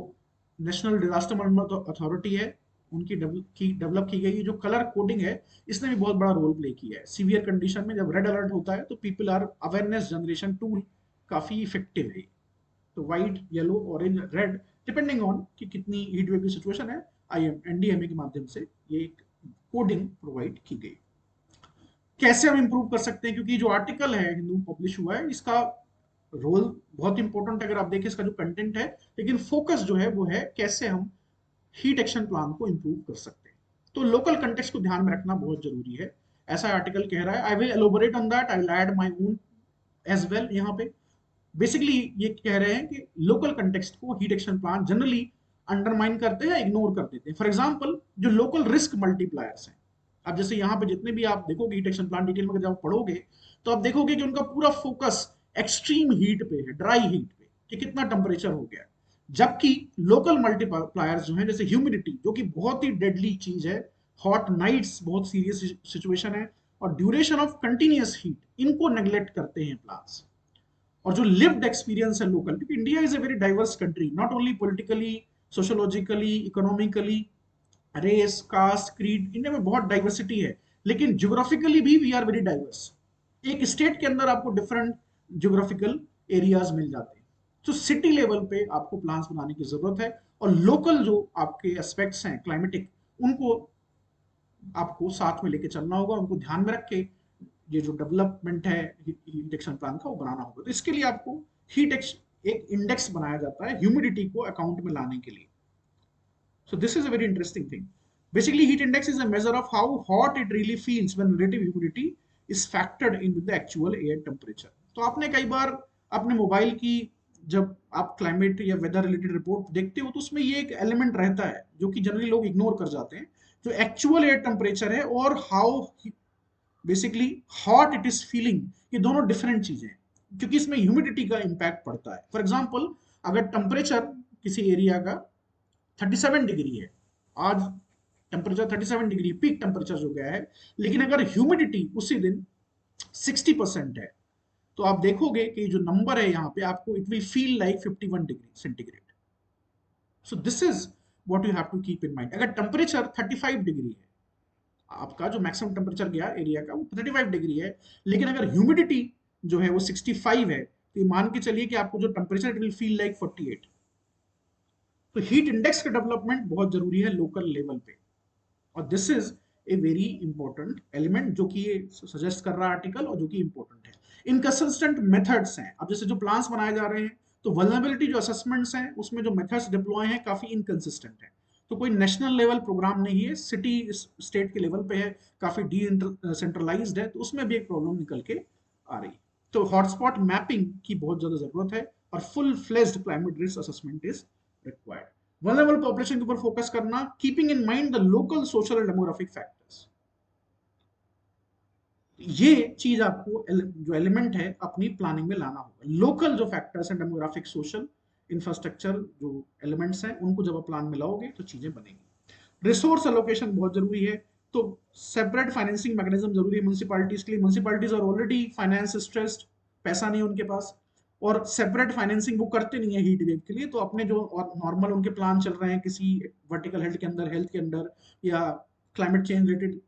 नेशनल डिजास्टर मैनेजमेंट अथॉरिटी है उनकी डेवलप की गई जो कलर कोडिंग है, इसने भी बहुत बड़ा रोल प्ले किया है। सीवियर कंडीशन में जब रेड अलर्ट होता है तो people are awareness generation tool काफी इफेक्टिव है। तो white, yellow, orange, red, depending on कि कितनी हीट वेव की सिचुएशन है, आईएम एनडीएमए के माध्यम से ये एक कोडिंग प्रोवाइड की गई। कैसे हम इंप्रूव कर सकते हैं? क्योंकि जो आर्टिकल है हिंदू पब्लिश हुआ है, इसका रोल बहुत इंपॉर्टेंट है अगर आप देखें इसका जो कंटेंट है, लेकिन फोकस जो है वो है कैसे हम हीट एक्शन प्लान को इंप्रूव कर सकते हैं। तो लोकल कंटेक्स्ट को ध्यान में रखना बहुत जरूरी है, ऐसा आर्टिकल कह रहा है। I will elaborate on that, I will add my own as well. यहाँ पे बेसिकली ये कह रहे हैं कि लोकल कंटेक्स्ट को heat action plan generally undermine करते हैं, इग्नोर कर देते हैं। फॉर एग्जाम्पल जो लोकल रिस्क मल्टीप्लायर्स हैं, अब जैसे यहाँ पे जितने भी आप देखोगे हीट एक्शन प्लान डिटेल में जब पढ़ोगे, तो आप देखोगे कि उनका पूरा फोकस एक्सट्रीम हीट पे है, ड्राई हीट पे, कि कितना टेम्परेचर हो गया। जबकि लोकल मल्टीप्लायर्स जो है, जैसे ह्यूमिडिटी जो कि बहुत ही डेडली चीज है, हॉट नाइट्स बहुत सीरियस सिचुएशन है, और ड्यूरेशन ऑफ कंटिन्यूअस हीट, इनको नेग्लेक्ट करते हैं प्लान्स। और जो लिव्ड एक्सपीरियंस है लोकल, क्योंकि India is a very diverse country, not only politically, sociologically, economically, race, caste, creed, India में बहुत डाइवर्सिटी है, लेकिन ज्योग्राफिकली भी वी आर वेरी डाइवर्स। एक स्टेट के अंदर आपको डिफरेंट ज्योग्राफिकल एरियाज मिल जाते हैं। तो सिटी लेवल पे आपको प्लान्स बनाने की जरूरत है, और लोकल जो आपके एस्पेक्ट्स हैं क्लाइमेटिक, उनको आपको साथ में लेके चलना होगा, उनको ध्यान में रख के ये जो डेवलपमेंट है हीट एक्शन प्लान का वो बनाना होगा। तो इसके लिए आपको हीट एक इंडेक्स बनाया जाता है ह्यूमिडिटी को अकाउंट में लाने के लिए। So this is a very interesting thing. Basically, heat index is a measure of how hot it really feels when relative humidity is factored in with the actual air temperature. तो आपने कई बार अपने मोबाइल की जब आप क्लाइमेट या वेदर रिलेटेड रिपोर्ट देखते हो, तो उसमें ये एक एलिमेंट रहता है जो कि जनरली लोग इग्नोर कर जाते हैं, जो एक्चुअल एयर टेम्परेचर है और how basically hot it is feeling. ये दोनों डिफरेंट चीजें हैं, क्योंकि इसमें ह्यूमिडिटी का इंपैक्ट पड़ता है। फॉर एग्जाम्पल, अगर टेम्परेचर किसी एरिया का 37 डिग्री है, आज टेम्परेचर 37 डिग्री पीक टेम्परेचर हो गया है, लेकिन अगर ह्यूमिडिटी उसी दिन 60% है, तो आप देखोगे कि जो नंबर है यहाँ पे आपको it will feel like 51 degree centigrade. So this is what you have to keep in mind. अगर टेम्परेचर 35 डिग्री है, आपका जो मैक्सिमम टेम्परेचर गया एरिया का वो 35 डिग्री है, लेकिन अगर ह्यूमिडिटी जो है वो 65 है, तो मान के चलिए कि आपको जो temperature it will feel like 48। तो हीट इंडेक्स का डेवलपमेंट बहुत जरूरी है लोकल लेवल पे, और this is a very important element जो कि ये सजेस्ट कर रहा है आर्टिकल, और जो कि इंपॉर्टेंट है। इनकंसिस्टेंट मेथड्स हैं, अब जैसे जो प्लान्स बनाए जा रहे हैं, तो वल्नरेबिलिटी जो असेसमेंट्स हैं उसमें जो मेथड्स डिप्लॉय हैं काफी इनकंसिस्टेंट है। तो कोई नेशनल लेवल प्रोग्राम नहीं है, सिटी स्टेट के लेवल पे है, काफी सेंट्रलाइज्ड है, तो उसमें भी एक प्रॉब्लम निकल के आ रही है। तो हॉटस्पॉट मैपिंग की बहुत ज्यादा जरूरत है और full fledged climate risk assessment is required. Vulnerable population के ऊपर फोकस करना, keeping in mind the local social and demographic factors. ये चीज आपको जो एलिमेंट है अपनी प्लानिंग में लाना होगा। लोकल जो फैक्टर्स हैं, डेमोग्राफिक, सोशल, इंफ्रास्ट्रक्चर जो एलिमेंट्स हैं, उनको जब आप प्लान में लाओगे तो चीजें बनेंगी। रिसोर्स एलोकेशन बहुत जरूरी है, तो सेपरेट फाइनेंसिंग मैकेनिज्म जरूरी है म्यूनसिपालिटीज के लिए। Municipalities are already finance stressed, पैसा नहीं है उनके पास, और सेपरेट फाइनेंसिंग वो करते नहीं है हीट वेव के लिए। तो अपने जो नॉर्मल उनके प्लान चल रहे हैं किसी वर्टिकल हेल्थ के अंदर या क्लाइमेट चेंज रिलेटेड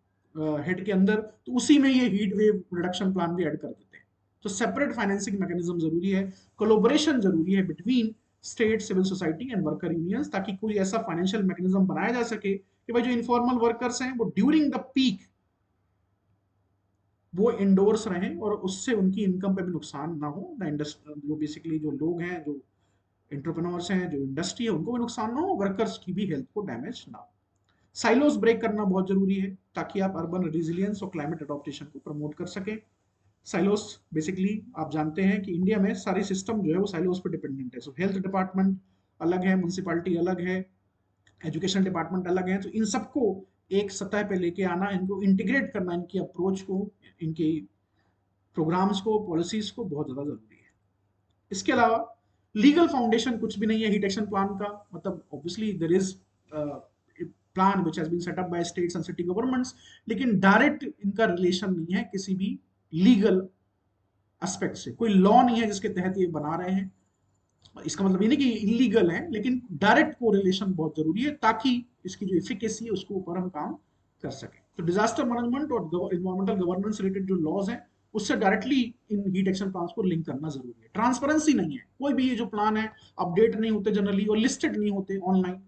हेड के अंदर, तो उसी में ये हीट वेव रिडक्शन प्लान भी ऐड कर देते हैं। तो सेपरेट फाइनेंसिंग मैकेनिज्म जरूरी है। कोलोबोरेशन जरूरी है between state, civil society and worker unions, ताकि कोई ऐसा फाइनेंशियल मैकेनिज्म बनाया जा सके कि भाई जो इनफॉर्मल वर्कर्स हैं वो ड्यूरिंग द पीक वो इंडोर्स रहें और उससे उनकी इनकम पे भी नुकसान ना हो। द इंडस्ट्री जो बेसिकली जो लोग हैं, जो एंटरप्रेन्योर्स हैं, जो इंडस्ट्री है, उनको भी नुकसान ना हो, वर्कर्स की भी हेल्थ को डैमेज ना हो। साइलोस ब्रेक करना बहुत जरूरी है ताकि आप अर्बन रिजिलियंस और क्लाइमेट अडॉप्टेशन को प्रमोट कर सकें। साइलोस बेसिकली आप जानते हैं कि इंडिया में सारी सिस्टम जो है वो साइलोस पे डिपेंडेंट है। सो हेल्थ डिपार्टमेंट अलग है, म्यूनसिपालिटी अलग है, एजुकेशन डिपार्टमेंट अलग है। तो इन सबको एक सतह पे लेके आना, इनको इंटीग्रेट करना, इनकी अप्रोच को, इनकी प्रोग्राम्स को, पॉलिसीज को, बहुत ज़्यादा जरूरी है। इसके अलावा लीगल फाउंडेशन कुछ भी नहीं है हीट एक्शन प्लान का। मतलब obviously there is plan which has been set up by states and city governments, लेकिन डायरेक्ट इनका रिलेशन नहीं है किसी भी लीगल एस्पेक्ट से। कोई लॉ नहीं है जिसके तहत ये बना रहे हैं। इसका मतलब ये नहीं कि इलीगल है, लेकिन डायरेक्ट कोरिलेशन बहुत जरूरी है ताकि इसकी जो इफिकेसी है उसके ऊपर हम काम कर सकें। तो डिजास्टर मैनेजमेंट और इन्वायरमेंटल गवर्नेंस रिलेटेड जो लॉज हैं उससे directly in heat action plan को लिंक करना जरूरी है। ट्रांसपेरेंसी नहीं है, कोई भी ये जो प्लान है अपडेट नहीं होते जनरली और लिस्टेड नहीं होते ऑनलाइन।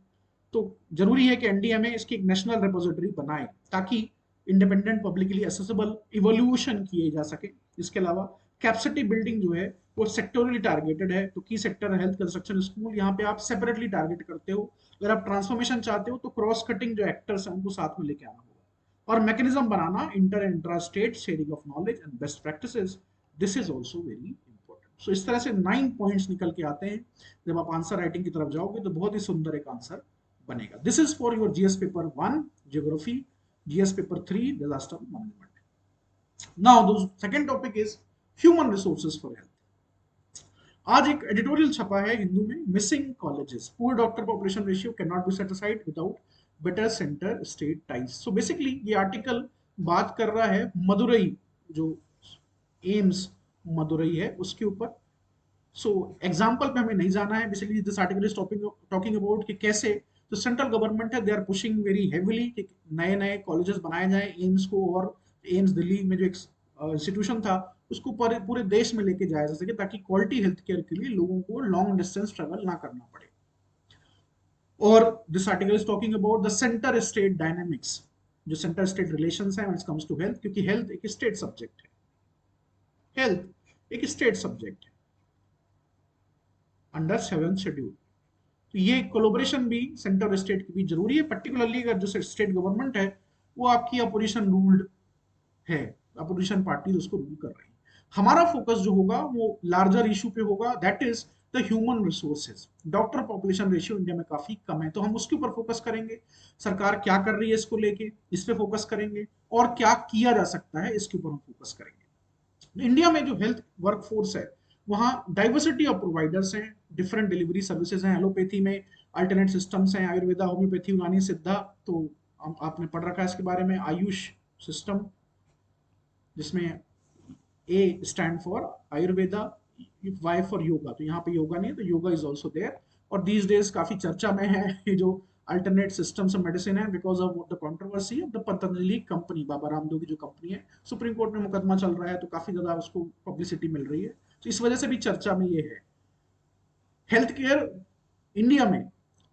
तो जरूरी है कि एनडीएमए इसकी एक नेशनल रिपोजिटरी बनाए ताकि इंडिपेंडेंट, पब्लिकली एसेसिबल इवोल्यूशन किए जा सके। इसके अलावा कैपेसिटी बिल्डिंग जो है वो सेक्टोरली टारगेटेड है। तो की सेक्टर, हेल्थ, कंस्ट्रक्शन, स्कूल, यहाँ पे आप सेपरेटली टारगेट करते हो। अगर आप ट्रांसफॉर्मेशन चाहते हो तो क्रॉस कटिंग जो एक्टर्स हैं उनको साथ में लेके आना होगा। और मैकेनिज्म बनाना inter intra state sharing of knowledge and best practices, this is also very important. So इस तरह से 9 पॉइंट्स निकल के आते हैं। जब आप आंसर राइटिंग की तरफ जाओगे तो बहुत ही सुंदर एक आंसर बनेगा। This is for your GS paper 1 geography, GS paper 3 disaster management. Now the second topic is human resources for health. आज एक एडिटोरियल छपा है हिंदू में, missing colleges, poor doctor population ratio can not be set aside without better centre state ties. So basically ये आर्टिकल बात कर रहा है मदुरई, जो एम्स मदुरई है उसके ऊपर। सो एग्जाम्पल पे हमें नहीं जाना है। Basically this article is talking about कि कैसे जो सेंट्रल गवर्नमेंट है they are pushing very heavily कि नए नए कॉलेजेस बनाए जाएं एम्स को, और एम्स दिल्ली में जो एक इंस्टीट्यूशन था उसको पूरे देश में लेके जाया जा सके ताकि क्वालिटी हेल्थ केयर के लिए लोगों को लॉन्ग डिस्टेंस ट्रेवल ना करना पड़े। और this article is talking about the centre state dynamics, जो सेंटर स्टेट रिलेशंस हैं when it comes to health, क्योंकि हेल्थ एक स्टेट सब्जेक्ट है। हेल्थ एक स्टेट सब्जेक्ट है अंडर 7th शेड्यूल। तो ये कोलोब्रेशन भी सेंटर और स्टेट की भी जरूरी है, पर्टिकुलरली अगर जो स्टेट गवर्नमेंट है वो आपकी अपोजिशन रूल्ड है, अपोजिशन पार्टी उसको रूल कर रही है। हमारा फोकस जो होगा वो लार्जर इशू पे होगा, that is the human resources. Doctor population ratio India में काफी कम है, तो हम उसके ऊपर फोकस करेंगे। सरकार क्या कर रही है इसको लेके, इस पे फोकस करेंगे, और क्या किया जा सकता है इसके ऊपर हम फोकस करेंगे। इंडिया में जो हेल्थ वर्कफोर्स है वहाँ डाइवर्सिटी ऑफ प्रोवाइडर्स हैं, डिफरेंट डिलीवरी सर्विसेज हैं। एलोपैथी में अल्टरनेट सिस्टम्स हैं, आयुर्वेदा, होम्योपैथी, यूनानी, सिद्धा, तो आपने पढ़ रखा है इसके बारे में। आयुष सिस्टम, जिसमें A stand for Ayurveda, Y for yoga, तो यहाँ पे योगा नहीं है तो योगा इज ऑल्सो देयर। और दीज डेज काफी चर्चा में है ये जो अल्टरनेट सिस्टम्स ऑफ मेडिसिन है, because of the controversy of the Patanjali company, Baba Ramdev की जो कंपनी है। सुप्रीम कोर्ट में मुकदमा चल रहा है तो काफी ज्यादा उसको पब्लिसिटी मिल रही है, तो इस वजह से भी चर्चा में ये है। हेल्थ केयर इंडिया में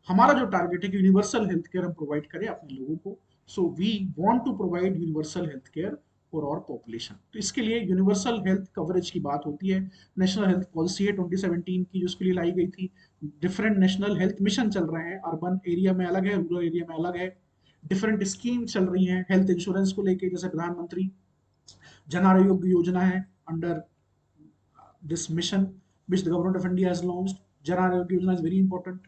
हमारा जो टारगेट है कि यूनिवर्सल हेल्थ केयर हम प्रोवाइड करें अपने लोगों को। So we want to provide universal health care for our population. तो इसके लिए यूनिवर्सल हेल्थ कवरेज की बात होती है। नेशनल हेल्थ पॉलिसी है 2017 की, जो उसके लिए लाई गई थी। डिफरेंट नेशनल हेल्थ मिशन चल रहे हैं, अर्बन एरिया में अलग है, रूरल एरिया में अलग है। डिफरेंट स्कीम चल रही हैं हेल्थ इंश्योरेंस को लेके, जैसे प्रधानमंत्री जन आरोग्य योजना है, under this mission which the government of India has launched. Jan Arogya Yojana is very important.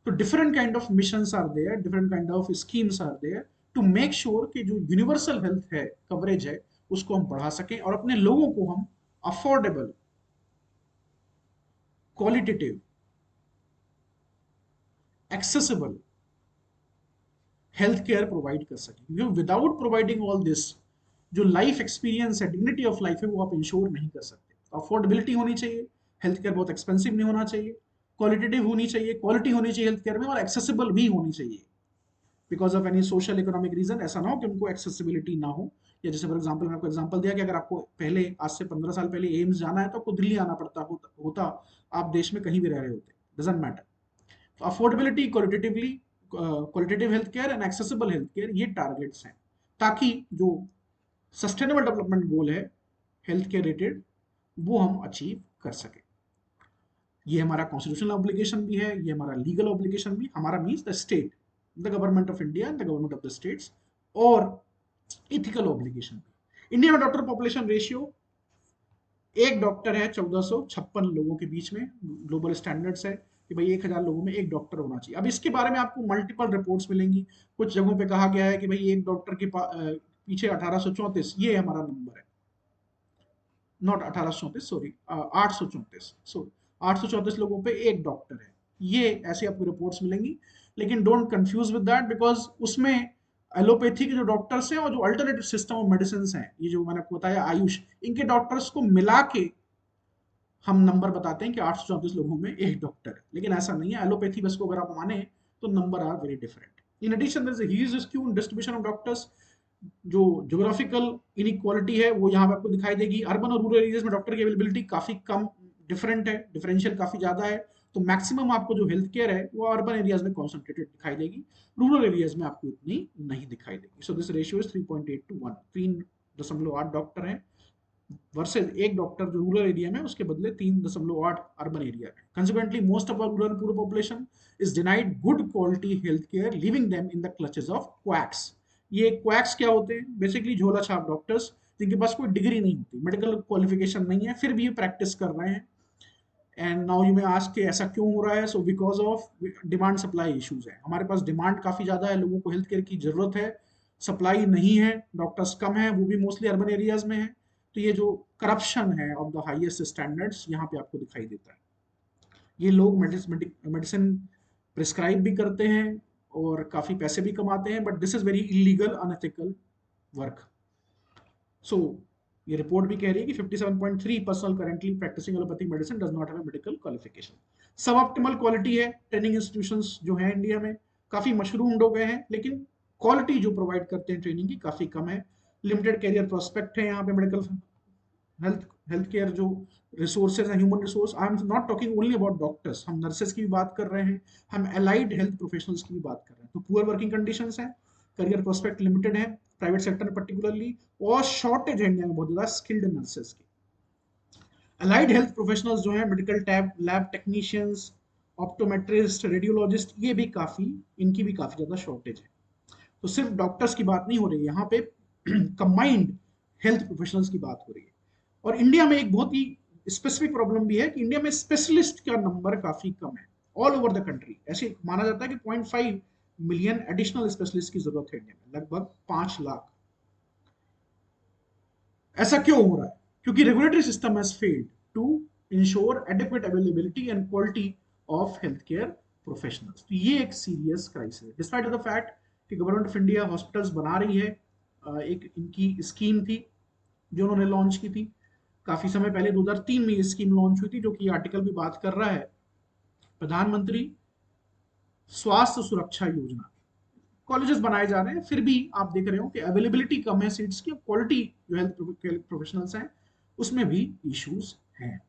So different kind of missions are there, different kind of schemes are there to make sure कि जो यूनिवर्सल हेल्थ है, कवरेज है, उसको हम बढ़ा सकें और अपने लोगों को हम affordable, qualitative, accessible health care provide कर सकें। क्योंकि विदाउट प्रोवाइडिंग ऑल दिस, जो लाइफ एक्सपीरियंस है, डिग्निटी ऑफ लाइफ है, वो आप इंश्योर नहीं कर सकते। अफोर्डेबिलिटी होनी चाहिए, हेल्थ केयर बहुत एक्सपेंसिव नहीं होना चाहिए, क्वालिटेटिव होनी चाहिए, क्वालिटी होनी चाहिए हेल्थ केयर में, और एक्सेसिबल भी होनी चाहिए। Because of any social economic reason ऐसा ना हो कि उनको एक्सेसिबिलिटी ना हो। या जैसे फॉर एग्जांपल, मैंने आपको एग्जांपल दिया कि अगर आपको पहले, आज से 15 साल पहले एम्स जाना है तो आपको दिल्ली आना पड़ता होता, आप देश में कहीं भी रह रहे होते, doesn't matter. Affordability, qualitative health care and accessible health care, ये टारगेट्स हैं, ताकि जो सस्टेनेबल डेवलपमेंट गोल है हेल्थ केयर रिलेटेड, वो हम अचीव कर सकें। ये हमारा कॉन्स्टिट्यूशनल ऑब्लिगेशन भी है, ये हमारा लीगल ऑब्लिगेशन भी। हमारा means the state, the government of India and the government of the states, और इथिकल ऑब्लिगेशन भी। इंडिया में डॉक्टर पॉपुलेशन रेशियो, एक डॉक्टर है 1456 लोगों के बीच में। ग्लोबल स्टैंडर्ड्स है कि भाई 1000 लोगों में एक डॉक्टर होना चाहिए। अब इसके बारे में आपको मल्टीपल रिपोर्ट्स मिलेंगी। कुछ जगहों पे कहा गया है कि भाई एक डॉक्टर के पीछे 1834, ये हमारा नंबर है, नॉट 1834, सॉरी 834, सॉरी 834 लोगों पे एक डॉक्टर है। ये ऐसी आपको रिपोर्ट्स मिलेंगी, लेकिन don't confuse with that, because उसमें एलोपैथी के जो डॉक्टर्स हैं और जो अल्टरनेटिव सिस्टम ऑफ मेडिसिन हैं, ये जो मैंने आपको बताया आयुष, इनके डॉक्टर्स को मिला के हम नंबर बताते हैं कि 834 लोगों में एक डॉक्टर है। लेकिन ऐसा नहीं है, एलोपैथी बस को अगर आप माने तो number are very different. In addition there is a huge skew in distribution of doctors. जो ज्योग्राफिकल इनइक्वालिटी है वो यहाँ पे आपको दिखाई देगी। अर्बन और रूरल एरियाज में डॉक्टर की अवेलेबिलिटी काफी कम, डिफरेंट है, डिफरेंशियल काफी ज्यादा है। तो मैक्सिमम आपको जो हेल्थ केयर है वो अर्बन एरियाज में कॉन्सेंट्रेटेड दिखाई देगी, रूरल एरियाज में आपको इतनी नहीं दिखाई देगी। So this ratio is 3.8 to 1, 3.8 doctor हैं वर्सेज एक डॉक्टर जो रूरल एरिया में, उसके बदले 3.8 अर्बन एरिया में। Consequently most of our rural poor population is denied good quality health care, living them in the clutches of quacks. ये क्वैक्स क्या होते हैं? बेसिकली झोला छाप डॉक्टर्स, जिनके पास कोई डिग्री नहीं होती, मेडिकल क्वालिफिकेशन नहीं है, फिर भी ये प्रैक्टिस कर रहे हैं। And now you may ask कि ऐसा क्यों हो रहा है? So because of demand supply issues है। हमारे पास डिमांड काफी ज्यादा है, लोगों को हेल्थ केयर की जरूरत है, सप्लाई नहीं है, डॉक्टर्स कम है, वो भी मोस्टली अर्बन एरियाज में है। तो ये जो करप्शन है ऑफ द हाईएस्ट स्टैंडर्ड्स यहाँ पे आपको दिखाई देता है। ये लोग मेडिसिन प्रिस्क्राइब भी करते हैं और काफी पैसे भी कमाते हैं, but this is very illegal, unethical work. So ये रिपोर्ट भी कह रही है कि 57.3% currently practising allopathic medicine does not have a medical qualification. Suboptimal quality है। ट्रेनिंग इंस्टीट्यूशंस जो हैं इंडिया में काफी मशरूम्ड हो गए हैं, लेकिन क्वालिटी जो प्रोवाइड करते हैं ट्रेनिंग की काफी कम है। लिमिटेड कैरियर प्रोस्पेक्ट है यहाँ पे मेडिकल हेल्थ केयर जो रिसोर्सेज हैं, human resource. I am not talking only about doctors, हम नर्सेज की भी बात कर रहे हैं, हम एलाइड हेल्थ प्रोफेशनल्स की भी बात कर रहे हैं। तो पुअर वर्किंग कंडीशंस हैं, करियर प्रोस्पेक्ट लिमिटेड है प्राइवेट सेक्टर में पर्टिकुलरली, और शॉर्टेज है इंडिया में बहुत ज्यादा स्किल्ड नर्सेज की। अलाइड हेल्थ प्रोफेशनल्स जो है, medical tab lab technicians, optometrist, radiologist, ये भी काफी, इनकी भी काफी ज्यादा शॉर्टेज है। तो सिर्फ डॉक्टर्स की बात नहीं हो रही यहाँ पे, कंबाइंड हेल्थ प्रोफेशनल्स की बात हो रही है। और इंडिया में एक बहुत ही स्पेसिफिक प्रॉब्लम भी है कि इंडिया में स्पेशलिस्ट का नंबर काफी कम है ऑल ओवर द कंट्री। ऐसे माना जाता है कि 0.5 मिलियन एडिशनल स्पेशलिस्ट की जरूरत है इंडिया में, लगभग 5 लाख। ऐसा क्यों हो रहा है? क्योंकि regulatory system has failed to ensure adequate availability and quality of health care professionals. तो ये एक सीरियस क्राइसिस है, डिस्पाइट ऑफ द फैक्ट कि गवर्नमेंट ऑफ इंडिया हॉस्पिटल्स बना रही है। एक इनकी स्कीम थी जो उन्होंने लॉन्च की थी काफी समय पहले, 2003 में ये स्कीम लॉन्च हुई थी, जो कि आर्टिकल भी बात कर रहा है, प्रधानमंत्री स्वास्थ्य सुरक्षा योजना। कॉलेजेस बनाए जा रहे हैं, फिर भी आप देख रहे हो कि अवेलेबिलिटी कम है सीट्स की, क्वालिटी जो हेल्थ प्रोफेशनल्स हैं उसमें भी इश्यूज हैं।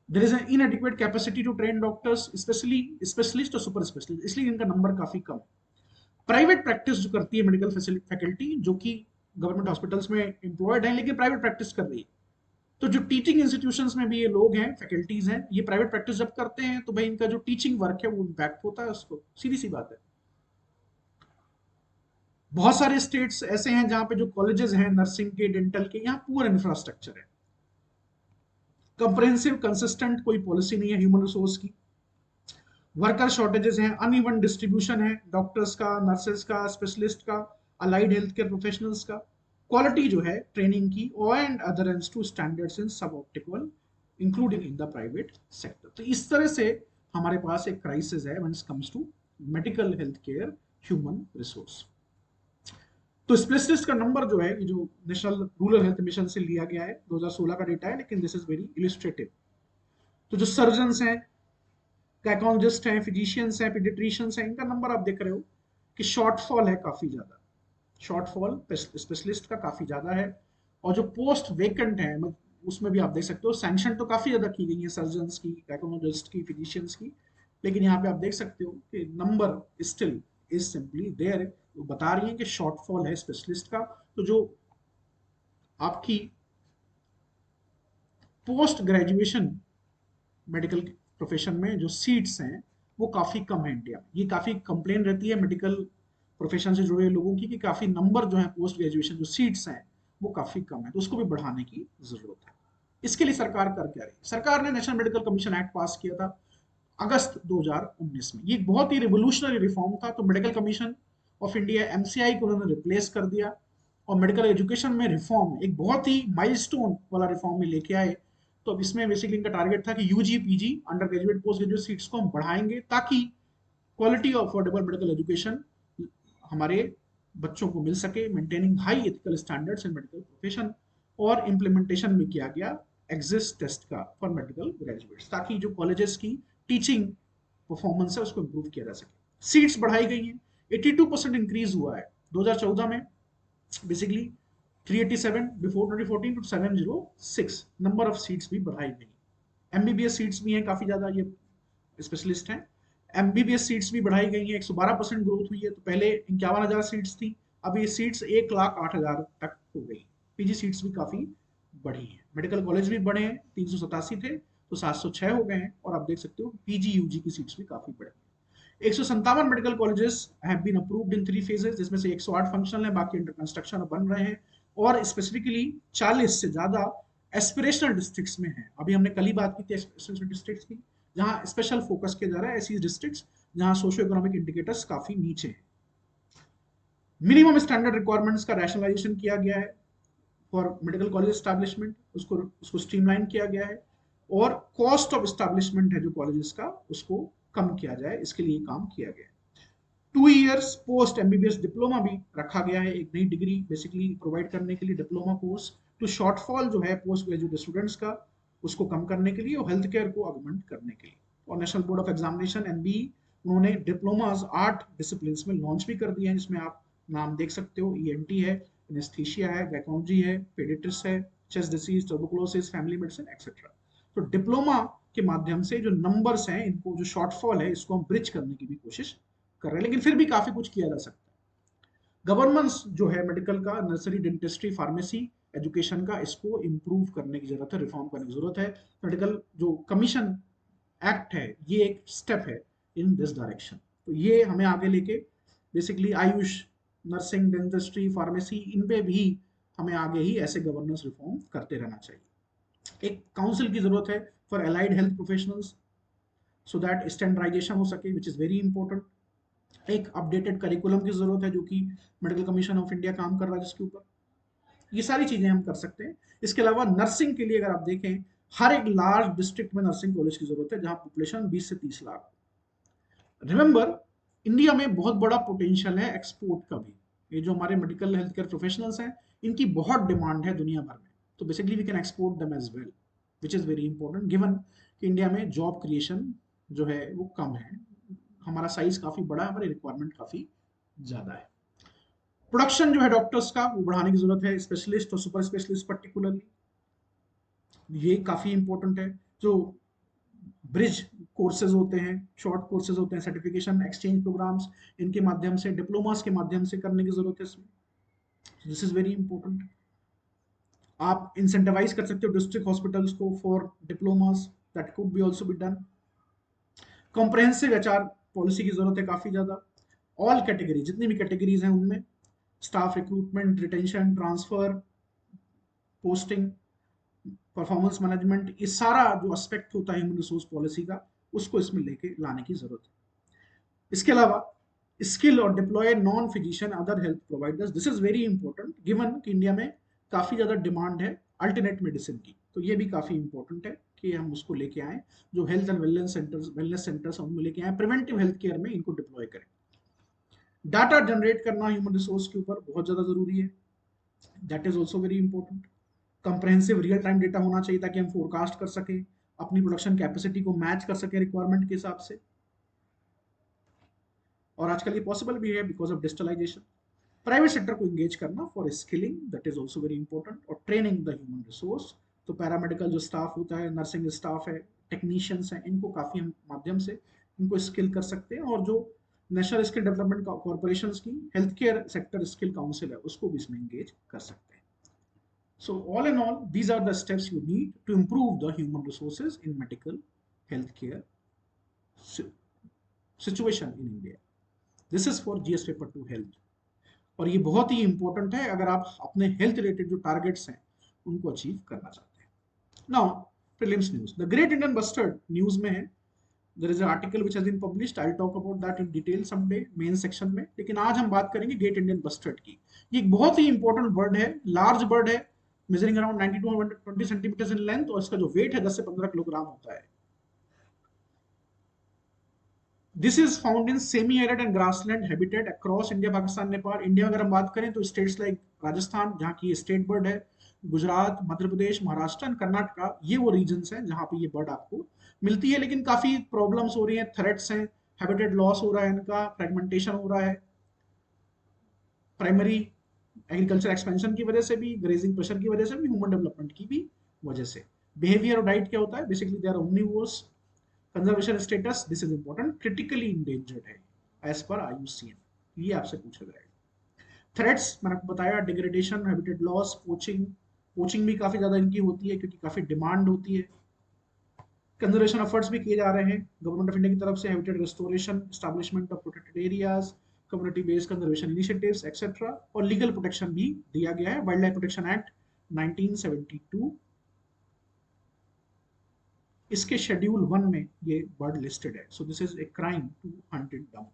There is an inadequate capacity to train doctors, specially specialist और सुपर स्पेशलिस्ट, इसलिए इनका नंबर काफी कम है। प्राइवेट प्रैक्टिस जो करती है मेडिकल फैकल्टी, जो कि गवर्नमेंट हॉस्पिटल्स में एम्प्लॉयड हैं लेकिन प्राइवेट प्रैक्टिस कर रही है। तो जो टीचिंग इंस्टीट्यूशंस में भी ये लोग हैं, फैकल्टीज हैं, ये प्राइवेट प्रैक्टिस जब करते हैं तो भाई इनका जो टीचिंग वर्क है वो इम्पैक्ट होता है उसको, सीधी सी बात है। बहुत सारे स्टेट्स ऐसे हैं जहां पे जो कॉलेजेस हैं नर्सिंग के, डेंटल के, यहाँ पुअर इंफ्रास्ट्रक्चर है, कंप्रहेंसिव कंसिस्टेंट कोई पॉलिसी नहीं है ह्यूमन रिसोर्स की, वर्कर शॉर्टेजेस हैं, अनइवन डिस्ट्रीब्यूशन है डॉक्टर्स का, नर्सेस का, स्पेशलिस्ट का, अलाइड हेल्थ केयर प्रोफेशनल्स का, क्वालिटी जो है ट्रेनिंग की and adherence to standards in sub optical including in the private sector. तो इस तरह से हमारे पास एक क्राइसिस है when it comes to medical health care human resource. तो स्पेशलिस्ट का नंबर जो है, ये जो नेशनल रूरल हेल्थ मिशन से लिया गया है, 2016 का डेटा है, लेकिन दिस इज वेरी इलिस्ट्रेटिव। तो जो सर्जन्स हैं, गायकोलॉजिस्ट हैं, फिजिशियंस हैं, पीडियाट्रिशियंस हैं, इनका नंबर आप देख रहे हो कि शॉर्टफॉल है काफी ज्यादा, शॉर्टफॉल स्पेशलिस्ट का काफी ज्यादा है। और जो पोस्ट वेकेंट है उसमें भी आप देख सकते हो सैंक्शन तो काफी ज्यादा की गई है सर्जन्स की, गायकोलॉजिस्ट की, फिजिशियंस की, लेकिन यहाँ पे आप देख सकते हो कि number still is simply there, वो बता रही है कि शॉर्टफॉल है स्पेशलिस्ट का। तो जो आपकी पोस्ट ग्रेजुएशन मेडिकल प्रोफेशन में जो सीट्स हैं वो काफ़ी कम है इंडिया में। ये काफ़ी कंप्लेन रहती है मेडिकल प्रोफेशन से जुड़े लोगों की कि काफ़ी नंबर जो है पोस्ट ग्रेजुएशन जो सीट्स हैं वो काफ़ी कम है, तो उसको भी बढ़ाने की ज़रूरत है। इसके लिए सरकार कर क्या रही है? सरकार ने नेशनल मेडिकल कमीशन एक्ट पास किया था अगस्त 2019 में। ये एक बहुत ही रिवोल्यूशनरी रिफॉर्म था। तो medical commission of India MCI को उन्होंने रिप्लेस कर दिया और मेडिकल एजुकेशन में रिफॉर्म एक बहुत ही माइलस्टोन वाला रिफॉर्म में लेके आए। तो अब इसमें बेसिकली इनका टारगेट था कि UG, PG, undergraduate, postgraduate seats को हम बढ़ाएंगे ताकि quality of affordable medical education हमारे बच्चों को मिल सके, maintaining high ethical standards in medical profession. और इम्प्लीमेंटेशन में किया गया एग्जिस्ट टेस्ट का फॉर मेडिकल ग्रेजुएट्स, ताकि जो कॉलेजेस की टीचिंग परफॉर्मेंस है उसको इम्प्रूव किया जा सके। सीट्स बढ़ाई गई हैं, 82% इंक्रीज हुआ है 2014 में, basically 387 before 2014 to 706 number of seats भी बढ़ाई गई। एमबीबीएस सीट्स भी हैं काफी ज्यादा, ये स्पेशलिस्ट हैं, एमबीबीएस सीट्स भी बढ़ाई गई हैं, 112% ग्रोथ हुई है। तो पहले 51,000 सीट्स थी, अब ये सीट्स 1,08,000 तक हो गई। पीजी सीट्स भी काफी बढ़ी हैं, मेडिकल कॉलेज भी बढ़े हैं, 387 थे तो 706 हो गए हैं। और आप देख सकते हो पीजी यूजी की सीट्स भी काफी बढ़ी हैं। 157 medical colleges have been approved in 3 phases, जिसमें से 108 फंक्शनल है, बाकी अंडर कंस्ट्रक्शन बन रहे हैं। और स्पेसिफिकली 40 से ज्यादा एस्पिरेशनल डिस्ट्रिक्ट्स में है। अभी हमने कल ही बात की थी एस्पिरेशनल डिस्ट्रिक्ट्स की, जहां स्पेशल फोकस किया जा रहा है ऐसी डिस्ट्रिक्ट्स जहां सोशियो इकोनॉमिक इंडिकेटर्स काफी नीचे हैं। मिनिमम स्टैंडर्ड रिक्वायरमेंट्स का रैशनलाइजेशन किया गया है फॉर मेडिकल कॉलेज एस्टैब्लिशमेंट, उसको उसको स्ट्रीमलाइन किया गया है। और कॉस्ट ऑफ एस्टैब्लिशमेंट है जो कॉलेजेस का, उसको कम किया जाए, इसके लिए काम किया गया है। 2 इयर्स पोस्ट एमबीबीएस डिप्लोमा भी रखा गया है, एक नई डिग्री बेसिकली प्रोवाइड करने के लिए, डिप्लोमा कोर्स। तो शॉर्टफॉल जो है पोस्ट ग्रेजुएट स्टूडेंट्स का, उसको कम करने के लिए और हेल्थ केयर को ऑगमेंट करने के लिए। और national board of examination NB, उन्होंने डिप्लोमाज 8 डिसिप्लिन में लॉन्च भी कर दिए हैं, जिसमें आप नाम देख सकते हो, ईएनटी है, एनेस्थीसिया है, गायकोलॉजी है, पेडिट्रिस है, chest disease, tuberculosis, family medicine etcetera. तो डिप्लोमा के माध्यम से जो नंबर्स हैं, इनको जो शॉर्टफॉल है इसको हम ब्रिज करने की भी कोशिश कर रहे हैं, लेकिन फिर भी काफी कुछ किया जा सकता है। गवर्नेंस जो है मेडिकल का, नर्सरी, डेंटिस्ट्री, फार्मेसी एजुकेशन का, इसको इम्प्रूव करने की जरूरत है, रिफॉर्म करने की जरूरत है। मेडिकल जो कमीशन एक्ट है ये एक स्टेप है इन दिस डायरेक्शन। तो ये हमें आगे लेके basically Ayush, nursing, dentistry, pharmacy, इन पे भी हमें आगे ही ऐसे गवर्नेंस रिफॉर्म करते रहना चाहिए। एक काउंसिल की जरूरत है for allied health professionals, so that standardization हो सके, विच इज वेरी इंपॉर्टेंट। एक अपडेटेड करिकुलम की जरूरत है जो कि मेडिकल कमीशन ऑफ इंडिया काम कर रहा है जिसके ऊपर। ये सारी चीजें हम कर सकते हैं। इसके अलावा नर्सिंग के लिए अगर आप देखें, हर एक लार्ज डिस्ट्रिक्ट में नर्सिंग कॉलेज की जरूरत है जहां पॉपुलेशन 20 से 30 लाख। रिमेंबर, इंडिया में बहुत बड़ा पोटेंशियल है एक्सपोर्ट का भी। ये जो हमारे मेडिकल हेल्थ केयर प्रोफेशनल्स हैं, इनकी बहुत डिमांड है दुनिया भर में। तो basically we can export them as well, which is very important given कि इंडिया में जॉब क्रिएशन जो है वो कम है, हमारा साइज काफी बड़ा है, हमारी रिक्वायरमेंट काफी ज्यादा है। प्रोडक्शन जो है डॉक्टर्स का वो बढ़ाने की जरूरत है, स्पेशलिस्ट और सुपर स्पेशलिस्ट पर्टिकुलरली, ये काफी इंपॉर्टेंट है। जो ब्रिज कोर्सेज होते हैं, शॉर्ट कोर्सेज होते हैं, सर्टिफिकेशन एक्सचेंज प्रोग्राम्स, इनके माध्यम से, डिप्लोमास के माध्यम से करने की जरूरत है इसमें। This is very important. आप इंसेंटिवाइज कर सकते हो डिस्ट्रिक्ट हॉस्पिटल्स को for diplomas, that could be also be done. Comprehensive HR policy की जरूरत है काफी ज्यादा। ऑल कैटेगरी, जितनी भी कैटेगरीज हैं उनमें staff recruitment, retention, transfer, posting, performance management, ये सारा जो एस्पेक्ट होता है ह्यूमन रिसोर्स पॉलिसी का, उसको इसमें लेके लाने की जरूरत है। इसके अलावा स्किल और deploy non physician other health providers, this is very important given कि इंडिया में काफी ज्यादा डिमांड है अल्टरनेट मेडिसिन की, तो ये भी काफी इंपॉर्टेंट है कि हम उसको लेके आए, जो हेल्थ एंड वेलनेस सेंटर्स उनमें लेके आए, प्रिवेंटिव हेल्थ केयर में इनको डिप्लॉय करें। डाटा जनरेट करना ह्यूमन रिसोर्स के ऊपर बहुत ज्यादा जरूरी है, that is also very important. Comprehensive real time data होना चाहिए ताकि हम फोरकास्ट कर सकें, अपनी प्रोडक्शन कैपेसिटी को मैच कर सकें रिक्वायरमेंट के हिसाब से। और आजकल ये पॉसिबल भी है because of digitalization. Private sector को इंगेज करना for skilling, that is also very important, और ट्रेनिंग द ह्यूमन रिसोर्स। तो पैरामेडिकल जो स्टाफ होता है, नर्सिंग स्टाफ है, टेक्नीशियंस हैं, इनको काफी हम माध्यम से इनको स्किल कर सकते हैं। और जो नेशनल स्किल डेवलपमेंट कॉर्पोरेशन की health care sector skill council है, उसको भी इसमें इंगेज कर सकते हैं। So all in all, these are the steps you need to improve the human resources in medical healthcare situation in India. This is for GS paper 2 health. और ये बहुत ही इंपॉर्टेंट है अगर आप अपने हेल्थ रिलेटेड जो टारगेट्स हैं उनको अचीव करना चाहते हैं। Now prelims news, the great Indian bustard news में है। There is an article which has been published, I will talk about that in detail someday main section में, लेकिन आज हम बात करेंगे ग्रेट इंडियन बस्टर्ड की। ये एक बहुत ही इंपॉर्टेंट बर्ड है, लार्ज बर्ड है, measuring around 90 to 120 centimetre in length, और इसका जो वेट है 10 से 15 किलोग्राम होता है। This is found in semi arid and grassland habitat across India, Pakistan, Nepal. India में अगर हम बात करें तो स्टेट्स लाइक राजस्थान, जहाँ की स्टेट बर्ड है, गुजरात, मध्य प्रदेश, महाराष्ट्र एंड कर्नाटका, ये वो रीजन्स हैं जहाँ पे ये बर्ड आपको मिलती है। लेकिन काफी प्रॉब्लम्स हो रही हैं, थ्रेट्स हैं, हैबिटेट लॉस हो रहा है, इनका फ्रेगमेंटेशन हो रहा है, प्राइमरी एग्रीकल्चर एक्सपेंशन की वजह से भी, ग्रेजिंग प्रेशर की वजह से भी, ह्यूमन डेवलपमेंट की भी वजह से। बिहेवियर और डाइट क्या होता है, basically they are omnivores. Conservation status, this is important, critically endangered है एज पर IUCN, ये आपसे पूछा जाएगा। थ्रेट्स मैंने आपको बताया, degradation, habitat loss, poaching, poaching भी काफी ज्यादा इनकी होती है क्योंकि काफी डिमांड होती है। कंजर्वेशन एफर्ट्स भी किए जा रहे हैं गवर्नमेंट ऑफ इंडिया की तरफ से, habitat restoration, establishment of protected areas, community based conservation initiatives etcetera, और लीगल प्रोटेक्शन भी दिया गया है। वाइल्ड लाइफ प्रोटेक्शन एक्ट 1972, इसके शेड्यूल 1 में ये बर्ड लिस्टेड है। So this is a crime to hunt it down.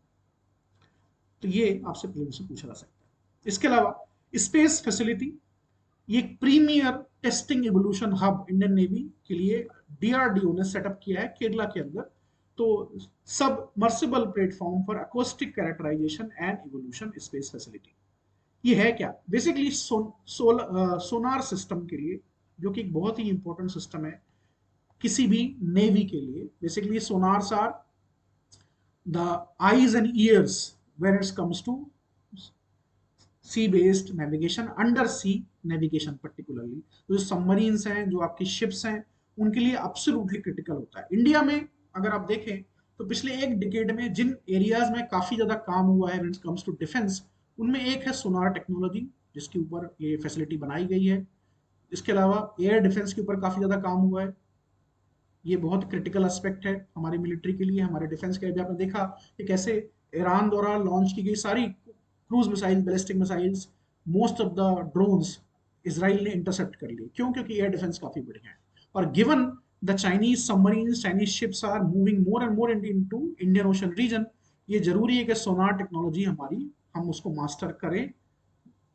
तो ये आपसे प्रीलिम्स से पूछा जा सकता है। इसके अलावा स्पेस फैसिलिटी, ये एक premier testing evolution hub Indian navy के लिए DRDO ने सेटअप किया है केरला के अंदर। तो submersible platform for acoustic characterization and evolution space facility, ये है क्या, बेसिकली सोनार सिस्टम के लिए, जो कि एक बहुत ही इंपॉर्टेंट सिस्टम है किसी भी नेवी के लिए। Basically sonars are the eyes and ears when it comes to sea based navigation, under sea navigation particularly. जो सबमरीन्स हैं, जो आपकी शिप्स हैं, उनके लिए एब्सोल्युटली क्रिटिकल होता है। इंडिया में अगर आप देखें तो पिछले एक डिकेड में जिन एरियाज में काफी ज्यादा काम हुआ है when it comes to defence, उनमें एक है सोनार टेक्नोलॉजी, जिसके ऊपर ये फैसिलिटी बनाई गई है। इसके अलावा एयर डिफेंस के ऊपर काफी ज्यादा काम हुआ है। ये बहुत क्रिटिकल एस्पेक्ट है हमारी मिलिट्री के लिए, हमारे डिफेंस के लिए। आपने देखा कि कैसे ईरान द्वारा लॉन्च की गई सारी cruise missile, ballistic missiles, most of the drones Israel ने इंटरसेप्ट कर लिए। क्यों? क्योंकि एयर डिफेंस काफी बढ़िया है। और given the Chinese submarines, Chinese ships are moving more and more into Indian Ocean region, ये जरूरी है कि सोनार टेक्नोलॉजी हमारी, हम उसको मास्टर करें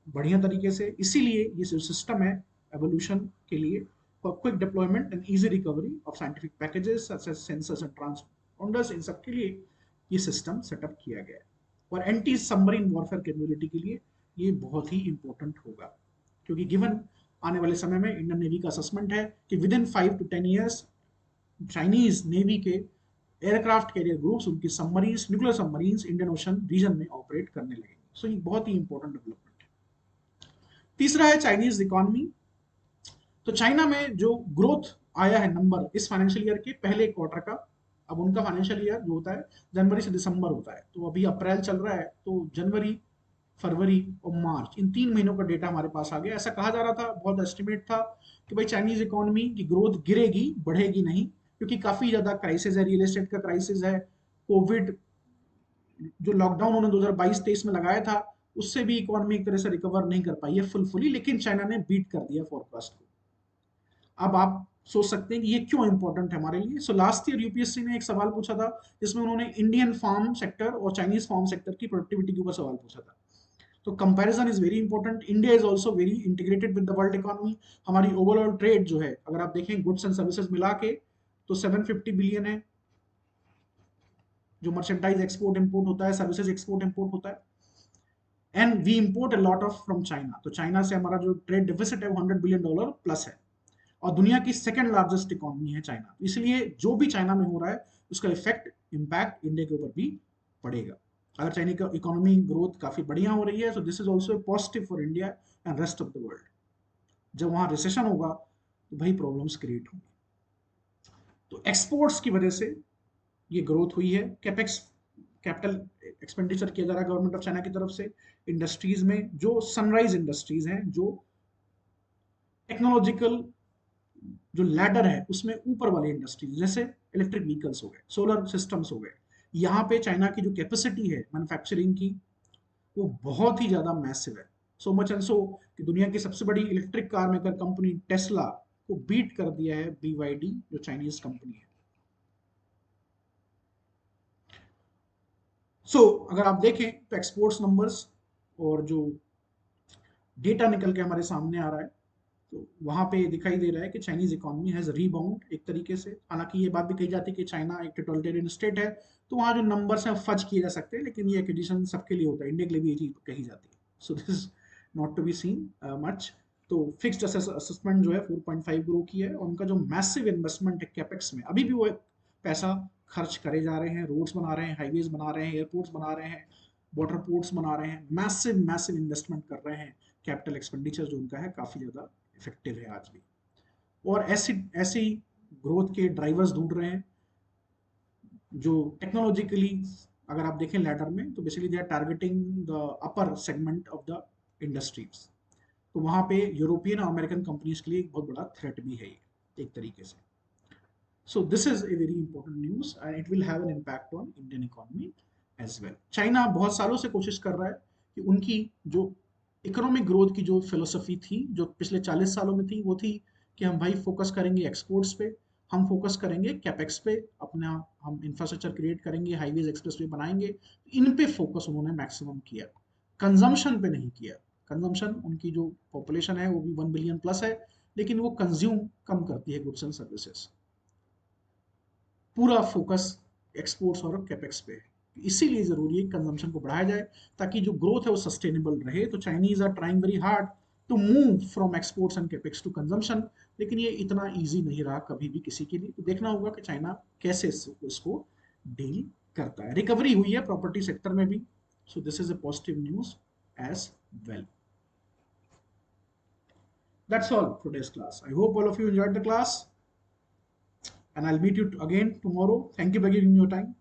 बढ़िया तरीके से। इसीलिए ये जो सिस्टम है एवोल्यूशन के लिए, for quick deployment and easy recovery of scientific packages such as sensors and transponders, इन सब के लिए ये सिस्टम सेटअप किया गया है। और एंटी सबमरीन वॉरफेयर कैपेबिलिटी के लिए ये बहुत ही इंपॉर्टेंट होगा, क्योंकि गिवन आने वाले समय में इंडियन नेवी का असेसमेंट है कि within 5 to 10 years Chinese navy के एयरक्राफ्ट कैरियर ग्रुप्स, उनकी submarines, nuclear submarines Indian Ocean region में ऑपरेट करने लगेंगे। सो ये बहुत ही इंपॉर्टेंट डेवलपमेंट है। तीसरा है चाइनीज इकोनॉमी। तो चाइना में जो ग्रोथ आया है नंबर इस फाइनेंशियल ईयर के पहले क्वार्टर का, अब उनका फाइनेंशियल ईयर जो होता है जनवरी से दिसंबर होता है, तो अभी अप्रैल चल रहा है, तो जनवरी फरवरी और मार्च, इन 3 महीनों का डेटा हमारे पास आ गया। ऐसा कहा जा रहा था, बहुत एस्टिमेट था कि भाई चाइनीज इकोनॉमी की ग्रोथ गिरेगी, बढ़ेगी नहीं, क्योंकि काफी ज्यादा क्राइसिस है, रियल एस्टेट का क्राइसिस है, कोविड जो लॉकडाउन उन्होंने 2022-23 में लगाया था उससे भी इकोनॉमी एक तरह से रिकवर नहीं कर पाई है फुली, लेकिन चाइना ने बीट कर दिया फोरकास्ट को। अब आप सोच सकते हैं कि ये क्यों इंपॉर्टेंट है हमारे लिए। सो लास्ट ईयर यूपीएससी ने एक सवाल पूछा था जिसमें उन्होंने इंडियन फार्म सेक्टर और चाइनीज फार्म सेक्टर की प्रोडक्टिविटी के ऊपर सवाल पूछा था। तो comparison is very important. India is also very integrated with the world economy. हमारी ओवरऑल ट्रेड जो है, अगर आप देखें गुड्स एंड सर्विसेज मिला के, तो 750 बिलियन है, जो मर्चेंटाइज एक्सपोर्ट इंपोर्ट होता है, सर्विसेज एक्सपोर्ट इंपोर्ट होता है। And we import a lot of from China. तो चाइना से हमारा जो ट्रेड डिफिसिट है वो $100 बिलियन प्लस है, और दुनिया की सेकंड लार्जेस्ट इकोनॉमी है चाइना। इसलिए जो भी चाइना में हो रहा है उसका इफेक्ट इम्पैक्ट इंडिया के ऊपर भी पड़ेगा। अगर चाइना का इकोनॉमी ग्रोथ काफी बढ़िया हो रही है, so this is also positive for India and rest of the world. जब वहां रिसेशन होगा तो भाई प्रॉब्लम्स क्रिएट होंगी। तो एक्सपोर्ट्स की वजह से ये ग्रोथ हुई है। कैपेक्स, कैपिटल एक्सपेंडिचर किया जा रहा है गवर्नमेंट ऑफ चाइना की तरफ से इंडस्ट्रीज में, जो सनराइज इंडस्ट्रीज हैं, जो टेक्नोलॉजिकल जो लैडर है उसमें ऊपर वाली इंडस्ट्रीज, जैसे इलेक्ट्रिक व्हीकल्स हो गए, सोलर सिस्टम्स हो गए, यहाँ पे चाइना की जो कैपेसिटी है मैन्युफैक्चरिंग की वो बहुत ही ज्यादा मैसिव है। सो मच एंड सो कि दुनिया की सबसे बड़ी electric car maker company Tesla को बीट कर दिया है BYD, जो चाइनीज कंपनी है। अगर आप देखें तो एक्सपोर्ट्स नंबर्स और जो डेटा निकल के हमारे सामने आ रहा है, तो वहां पे दिखाई दे रहा है कि चाइनीज इकोनॉमी हैज रीबाउंड एक तरीके से। हालांकि ये बात भी कही जाती है कि चाइना एक टोटलिटेरियन स्टेट है, तो वहाँ जो नंबर्स हैं फज किए जा सकते हैं, लेकिन ये एक्विजिशन सबके लिए होता है, इंडिया के लिए भी ये चीज कही जाती है। So this is not to be seen much. तो फिक्स्ड असेसमेंट जो है 4.5 ग्रो की है, और उनका जो मैसिव इन्वेस्टमेंट है कैपेक्स में, अभी भी वो पैसा खर्च करे जा रहे हैं, रोड्स बना रहे हैं, हाईवेज बना रहे हैं, एयरपोर्ट्स बना रहे हैं, वाटर पोर्ट्स बना रहे हैं, मैसिव मैसिव इन्वेस्टमेंट कर रहे हैं। कैपिटल एक्सपेंडिचर जो उनका है काफी ज्यादा इफेक्टिव है आज भी, और ऐसी ऐसी ग्रोथ के ड्राइवर्स ढूंढ रहे हैं जो टेक्नोलॉजिकली, अगर आप देखें लैडर में, तो basically they are targeting the upper segment of the industries. तो वहां पे यूरोपियन और अमेरिकन कंपनीज के लिए एक बहुत बड़ा थ्रेट भी है ये एक तरीके से। So this is a very important news and it will have an impact on Indian economy as well. China बहुत सालों से कोशिश कर रहा है कि उनकी जो इकोनॉमिक ग्रोथ की जो फिलोसफी थी, जो पिछले 40 सालों में थी, वो थी कि हम भाई फोकस करेंगे एक्सपोर्ट्स पे, हम फोकस करेंगे कैपेक्स पे, अपना हम इंफ्रास्ट्रक्चर क्रिएट करेंगे, हाईवेज एक्सप्रेस वे बनाएंगे, इन पे फोकस उन्होंने मैक्सिमम किया, कंजम्पशन पे नहीं किया। कंजम्पशन, उनकी जो पॉपुलेशन है वो भी 1 बिलियन प्लस है, लेकिन वो कंज्यूम कम करती है गुड्स एंड सर्विसेज। पूरा फोकस एक्सपोर्ट्स और कैपेक्स पे है। इसीलिए जरूरी है कंजम्पशन को बढ़ाया जाए, ताकि जो ग्रोथ है वो सस्टेनेबल रहे। तो Chinese are trying very hard to move from exports and capex to consumption, लेकिन ये इतना इजी नहीं रहा कभी भी किसी के लिए। तो देखना होगा कि चाइना कैसे इसको डील करता है। रिकवरी हुई है प्रॉपर्टी सेक्टर में भी, so this is a positive news as well. That's all for today's class. I hope all of you enjoyed the class, and I'll meet you again tomorrow. Thank you for giving me your time.